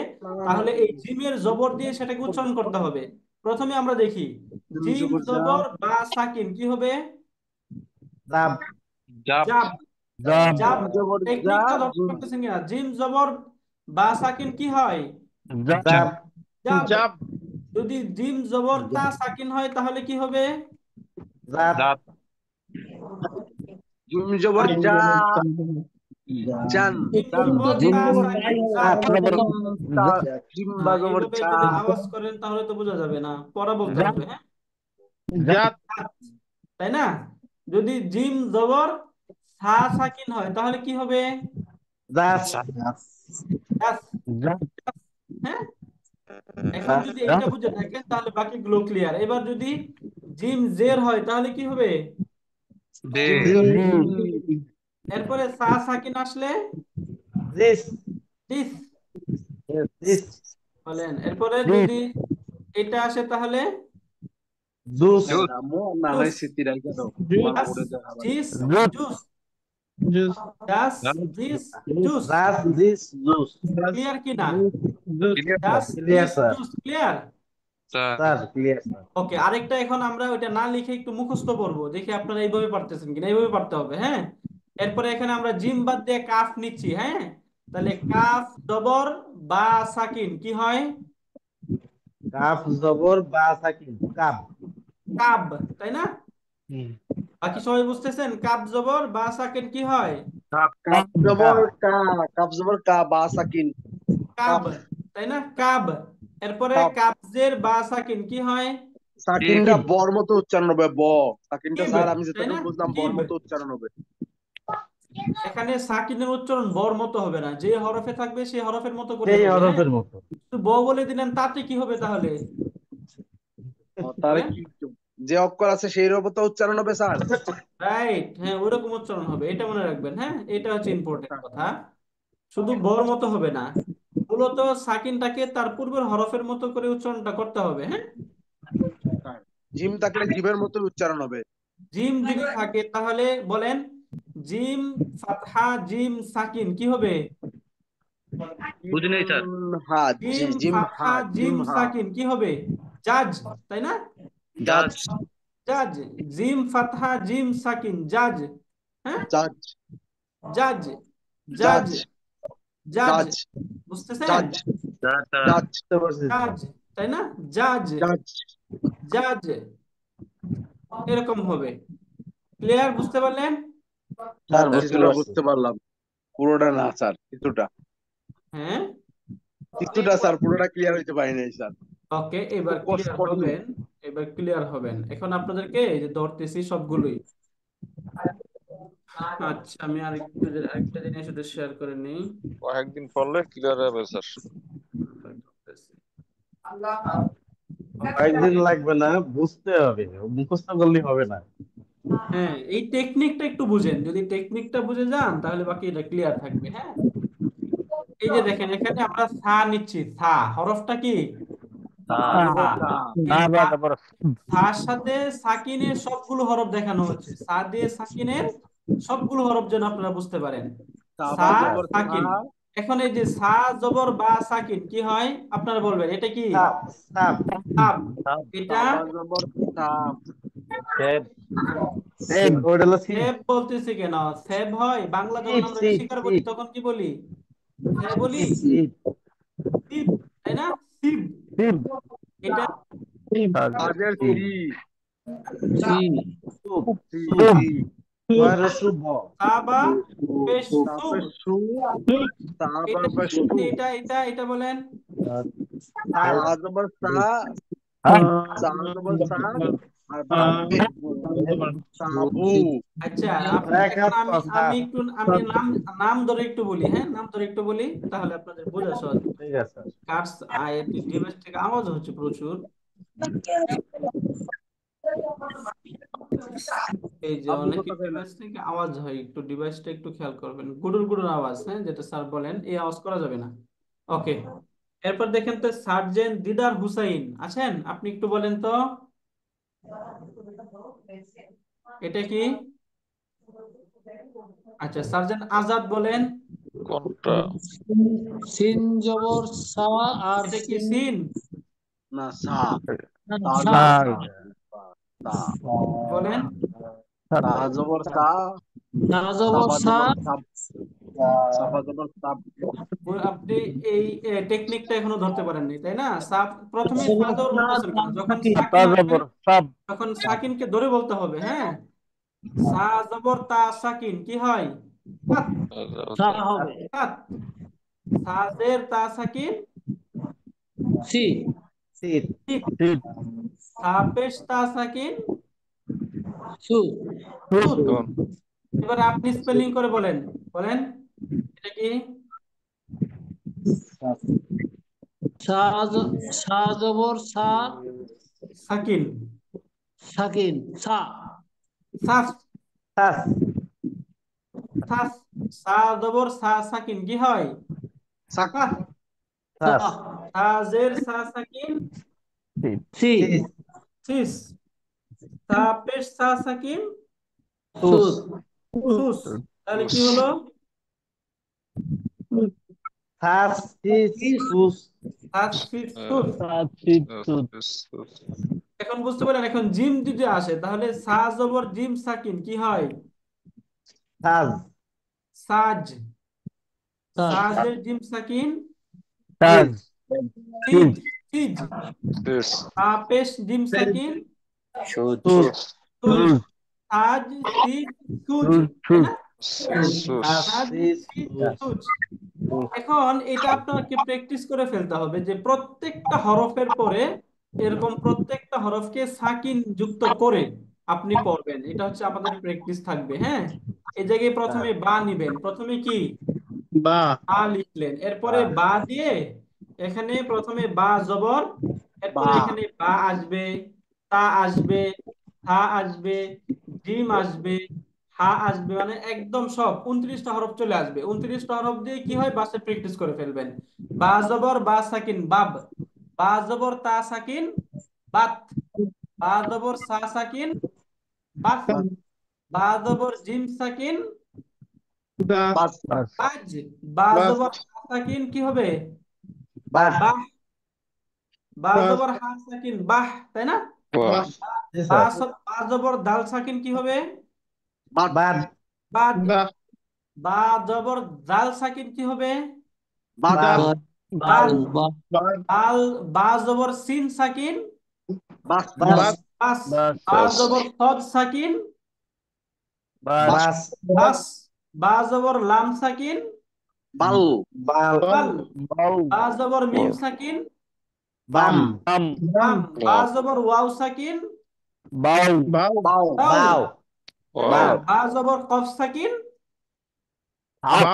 তাহলে এই জিমের জবর দিয়ে সেটাকে উচ্চারণ করতে হবে। প্রথমে আমরা দেখি জিম জিম জবর যা জবর বা সাকিন কি হবে? জাব জাব জাব। জাব জাব। জিম জবর যা টেকনিকটা ধরতে জিম পারতেছেন কিনা? জিম জবর বা সাকিন কি হয়? জাব জাব জাব। জাব যদি জিম জবর তা সাকিন হয় তাহলে কি হবে? জাব জাত জিম জবর যা জান জিম জান জবর জিম তা জবর সাকিন জাব জান। তা জিম বা জবর এইভাবে যা যদি আওয়াজ করেন তাহলে তো বোঝা যাবে না, পড়া বলতে হবে। হ্যাঁ, জাত তাই না? যদি জিম জবর সা সাকিন হয় তাহলে কি হবে? জাস জাস। জাব হ্যাঁ, এখন যদি এইটা বুঝে থাকেন তাহলে বাকিগুলো ক্লিয়ার। এবার যদি জিম জের হয় তাহলে কি হবে? দে জিম এরপরে সা সাকিন আসলে দিস দিস দিস বলেন। এরপরে যদি এটা আসে তাহলে জুস জুস মো না নাই জুস। সিটি রাখা দাও মান জাস, করে দেখা ভাই জিস, জুস জুস। জুস জাস, জাত জিস, জুস। জাস দিস জুস। ক্লিয়ার কি না? ক্লিয়ার জাস, ক্লিয়ার জিস, স্যার। জুস। Clear? Sir clear sir. Okay, আরেকটা এখন আমরা ওইটা না লিখে একটু মুখস্থ করবো, দেখি আপনারা এইভাবে পারতেছেন কিনা। এইভাবে পারতে হবে। হ্যাঁ, এরপরে এখানে আমরা জিম বাদ দিয়ে কাফ নিচ্ছি। হ্যাঁ, তাহলে কাফ জবর বা সাকিন কি হয়? কাফ জবর বা সাকিন কাব। কাব, তাই না? বাকি সবাই বুঝতেছেন? কাব জবর বা সাকিন কি হয়? কাপ কাপ কাব জবর কা কাপ জবর কা বা সাকিন কাব, কাপ তাই না? কাব। এরপরে কাপ কাবজের বা সাকিন কি হয়? কিব সাকিনটা বর মতো উচ্চারণ হবে সাকিনটা কিব, স্যার আমি তাই না? যেটুকু বুঝলাম বর কিব। মতো উচ্চারণ হবে এখানে সাকিনের উচ্চারণ বর মতো হবে না, যে হরফে থাকবে সেই হরফের মতো করে সেই হবে। হ্যাঁ, হরফের মতো। তো ব বলে দিলেন, তাতে কি হবে তাহলে? তাহলে বলেন। কি যে অক্ষর আছে সেই মতো উচ্চারণ হবে স্যার রাইট, হ্যাঁ, ওইরকম উচ্চারণ হবে, এটা মনে রাখবেন। হ্যাঁ, এটা হচ্ছে ইম্পর্টেন্ট কথা। শুধু বর মতো হবে না, মূলত সাকিনটাকে তার পূর্বের হরফের মতো করে উচ্চারণটা করতে হবে। হ্যাঁ, জিম থাকলে জিমের মতো উচ্চারণ হবে জিম যদি থাকে তাহলে বলেন জিম ফাতহা জিম সাকিন কি হবে? বুঝি নাই স্যার হ্যাঁ জিম জিম হা ফাতহা জিম জিম হা সাকিন কি হবে? জাজ, তাই না? জাজ জাজ জাজ। জিম ফাতহা জিম সাকিন জাজ। হ্যাঁ, জাজ জাজ, জাজ, জাজ জাজ। জাজ বুঝতেছেন? জাজ জাজ স্যার জাজ বুঝতে পারছি স্যার। জাজ, তাই না? জাজ, জাজ জাজ, এরকম হবে। ক্লিয়ার? বুঝতে পারলেন? স্যার বুঝতে কিছুটা পারছি। বুঝতে পারলাম পুরোটা না স্যার কিছুটা হ্যাঁ, কিছুটা স্যার পুরোটা ক্লিয়ার হইতে পারি নাই স্যার ওকে, এবার খুব ক্লিয়ার কঠিন হবেন। এবার ক্লিয়ার হবেন। এখন আপনাদেরকে এই যে ধরতেছি সবগুলোই। আচ্ছা, আমি আরেকটা জিনিস শুধু শেয়ার করে নিই। কয়েকদিন পড়লে ক্লিয়ার হবে স্যার কয়েকদিন লাগবে না, বুঝতে হবে, মুখস্থ করলে হবে না। হ্যাঁ, এই টেকনিকটা একটু বুঝেন, যদি টেকনিকটা বুঝে যান তাহলে বাকি এটা ক্লিয়ার থাকবে। হ্যাঁ, এই যে দেখেন এখানে আমরা সা নিচ্ছি। সা হরফটা কি? সা। এই তারপর সার সাথে সাকিনের সবগুলো হরফ দেখানো হচ্ছে। সা দিয়ে সাকিনের সবগুলো হরফ যেন আপনারা বুঝতে পারেন। তা সা বা জবর তা সাকিন। এখন এই যে সা জবর বা সাকিন কি হয় আপনারা বলবেন এটা কি? সাপ সাপ সাপ। এটা সাবা জবর সাপ ওটা হলো সিপ সেব বলতেছি কেন? সেব হয় বাংলা যখন সিপ আমরা সিপ শিকার বলি সিপ তখন কি বলি? হ্যাঁ বলি সিপ সিব, তাই না? সিব। সিপ এটা কাজের সিপ সি সি সুপ সি সুপ সুপ সি ওয়ার শুভ সা বা পেশ সুব। তারপরে সু এটা তারপরে সু এটা বলেন। সাপ সা জবর সা সা জবর সা আর বা সাবু আচ্ছা এখন একাত্তর আমি সাপ আমি নাম নাম ধরে একটু বলি, হ্যাঁ নাম ধরে একটু বলি তাহলে আপনাদের বোঝা সহজ। ঠিক আছে কার্স ডিভাইস থেকে আওয়াজ হচ্ছে প্রচুর। এই যে আব্বু অনেকে কথা কয় না ডিভাইস থেকে আওয়াজ হয়, একটু ডিভাইসটা একটু খেয়াল করবেন, গুডুর গুডুর আওয়াজ, হ্যাঁ যেটা স্যার বলেন এই আওয়াজ করা যাবে না। ওকে, এরপর দেখেন তো সার্জেন্ট দিদার হুসাইন আছেন, আপনি একটু বলেন তো এটা কি? আচ্ছা সার্জেন্ট আজাদ বলেন। কোনটা? সিন জবর সা আর এটা কি সিন সিন? না সা সা সা জবর সা বলেন। সা জবর সা সা জবর সাবা সা জবর সাব সাবা জবর সাব আপনি এই টেকনিকটা এখনো ধরতে পারেননি তাই না? প্রথমে জবর সাদর সা বলতেছেন কেন? তার যখন সাকিন সাকিন তার আসবে উপর সব তখন সাকিনকে ধরে বলতে হবে, হ্যাঁ। সা জবর তা সাকিন কি হয়? সাত। সা হবে সাত। সাজের তা সাকিন সি সিপ ঠিক। সিপ সাপেশ তা সাকিন সু সুদ। কোন? এবার আপনি স্পেলিং করে বলেন, বলেন এটা কি? সা সা জবর সা সাকিন। সাকিন সা সাস। সাস সাস। সা জবর সা সাকিন কি হয়? সাক সাস। সা সাস সাজের সা সাকিন সিপ সি সিস সিস। সাপেশ সা সাকিন সুস সুদ সুস। তাহলে কি হলো? সাস সিস সুস সাস ফিট সুস। সাত সিপ সুদ এখন বুঝতে পারেন, এখন জিম যদি আসে তাহলে সা জবর জিম সাকিন কি হয়? সাজ সাজ। সাজ সাজের জিম সাকিন তাজ সিজ। সিপ সিজ। দিস সাপেশ জিম সাকিন সুদ সুস সুজ। সুদ সাজ সিজ সুজ, সুদ তাই সুদ না? সুস সাস সাজ সিস সিজ সুস সুজ। এখন এটা আপনাকে প্র্যাকটিস করে ফেলতে হবে যে প্রত্যেকটা হরফের পরে এরকম প্রত্যেকটা হরফকে সাকিন যুক্ত করে আপনি পড়বেন, এটা হচ্ছে আমাদের প্র্যাকটিস থাকবে, হ্যাঁ। এই জায়গায় প্রথমে বা নিবেন, প্রথমে কি বা বা লিখলেন, এরপরে বা দিয়ে এখানে প্রথমে বা জবর, বা এরপরে এখানে বা আসবে, তা আসবে, হা আসবে, জিম আসবে, হা আসবে, মানে একদম সব 29টা হরফ চলে আসবে। 29টা হরফ দিয়ে কি হয় বাসে প্র্যাকটিস করে ফেলবেন। বা জবর বা সাকিন বাব, বা জবর তা সাকিন বাত, বা জবর সা সাকিন বাস, বা জবর জিম সাকিন বাস বাজ, বা জবর হা সাকিন কি হবে? বাহ বাহ। বা জবর হা সাকিন বাহ, তাই না? বাহ জি স্যার বা জবর দাল সাকিন কি হবে? বাদ বাদ বাদ। বা জবর জাল সাকিন কি হবে? বাদ বাদ বাদ। বা বাল। বা জবর সিন সাকিন বাস বাস বাস। বাস বা বাস জবর সদ সাকিন বাস বাস বাস। বা জবর লাম সাকিন বাল বাল বাল। বাউ বা জবর মিম সাকিন বাম বাম বাম। বা বাম জবর ওয়াও সাকিন বাউ বাও বাউ। বাও তাই না? ওয়াও বা জবর কফ সাকিন হাক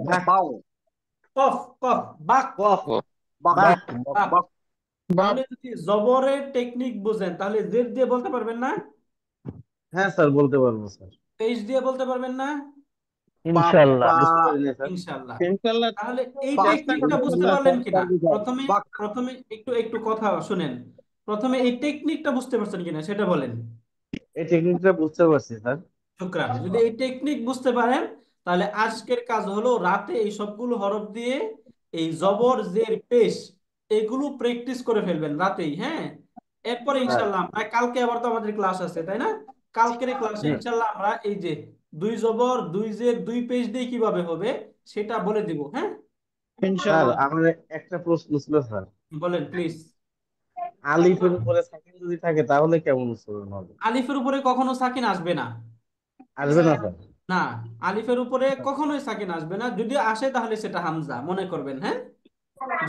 বাক বাও কফ কফ বাক কফ বাক বাক বাক। বাক তাহলে যদি জবরের টেকনিক বুঝেন তাহলে জেড দিয়ে বলতে পারবেন না? হ্যাঁ স্যার বলতে পারবো স্যার পেজ দিয়ে বলতে পারবেন না? ইনশাআল্লাহ বুঝতে পারিনি স্যার ইনশাআল্লাহ। তাহলে এই বাক টেকনিকটা বুঝতে পারলেন কিনা? প্রথমে বাক প্রথমে একটু একটু কথা শুনেন। প্রথমে এই টেকনিকটা বুঝতে পারছেন কিনা সেটা বলেন। এই টেকনিকটা বুঝতে পারছি স্যার শুকরান। যদি এই টেকনিক বুঝতে পারেন তাহলে আজকের কাজ হলো রাতে এই সবগুলো হরফ দিয়ে এই জবর জের পেশ এগুলো প্র্যাকটিস করে ফেলবেন রাতেই, হ্যাঁ। এরপরে স্যার ইনশাল্লাহ আমরা কালকে আবার তো আমাদের ক্লাস আছে, তাই না? কালকের ক্লাসে জি ইনশাল্লাহ আমরা এই যে দুই জবর দুই জের দুই পেশ দিয়ে কিভাবে হবে সেটা বলে দিব, হ্যাঁ। স্যার ইনশাআল্লাহ। আমার একটা প্রশ্ন ছিল স্যার, বলেন প্লিজ। আলিফের উপরে সাকিন যদি থাকে তাহলে কেমন উচ্চারণ হবে? আলিফের উপরে কখনো সাকিন আসবে না, আসবে না স্যার? না। আলিফের উপরে কখনোই সাকিন আসবে না, যদি আসে তাহলে সেটা হামজা মনে করবেন, হ্যাঁ।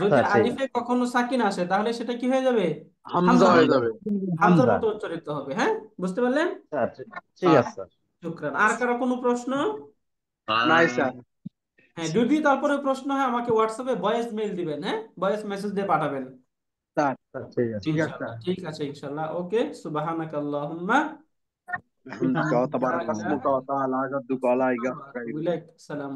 যদি স্যার ঠিক আলিফে আছে, কখনো সাকিন আসে তাহলে সেটা কি হয়ে যাবে? হামজা হামজা হয়ে হয়ে যাবে, যাবে। হামজার হামজা। মতো উচ্চারিত হবে, হ্যাঁ। বুঝতে পারলেন? স্যার ঠিক আছে স্যার। শুকরান। আর কারো কোনো প্রশ্ন? নাই স্যার। হ্যাঁ, যদি তারপরে প্রশ্ন হয় আমাকে হোয়াটসঅ্যাপে ভয়েস মেইল দিবেন, হ্যাঁ, ভয়েস মেসেজ দিয়ে পাঠাবেন। স্যার স্যার ঠিক আছে। ঠিক আছে ইনশাআল্লাহ, ঠিক আছে ইনশাআল্লাহ। ওকে, সুবহানাকাল্লাহুম্মা স্যার। তাবারাক আসমুকা ওয়া তাআলা জাদ্দুকা ওয়া লা ইলাহা ইল্লা আনতা। বিলাক সালাম।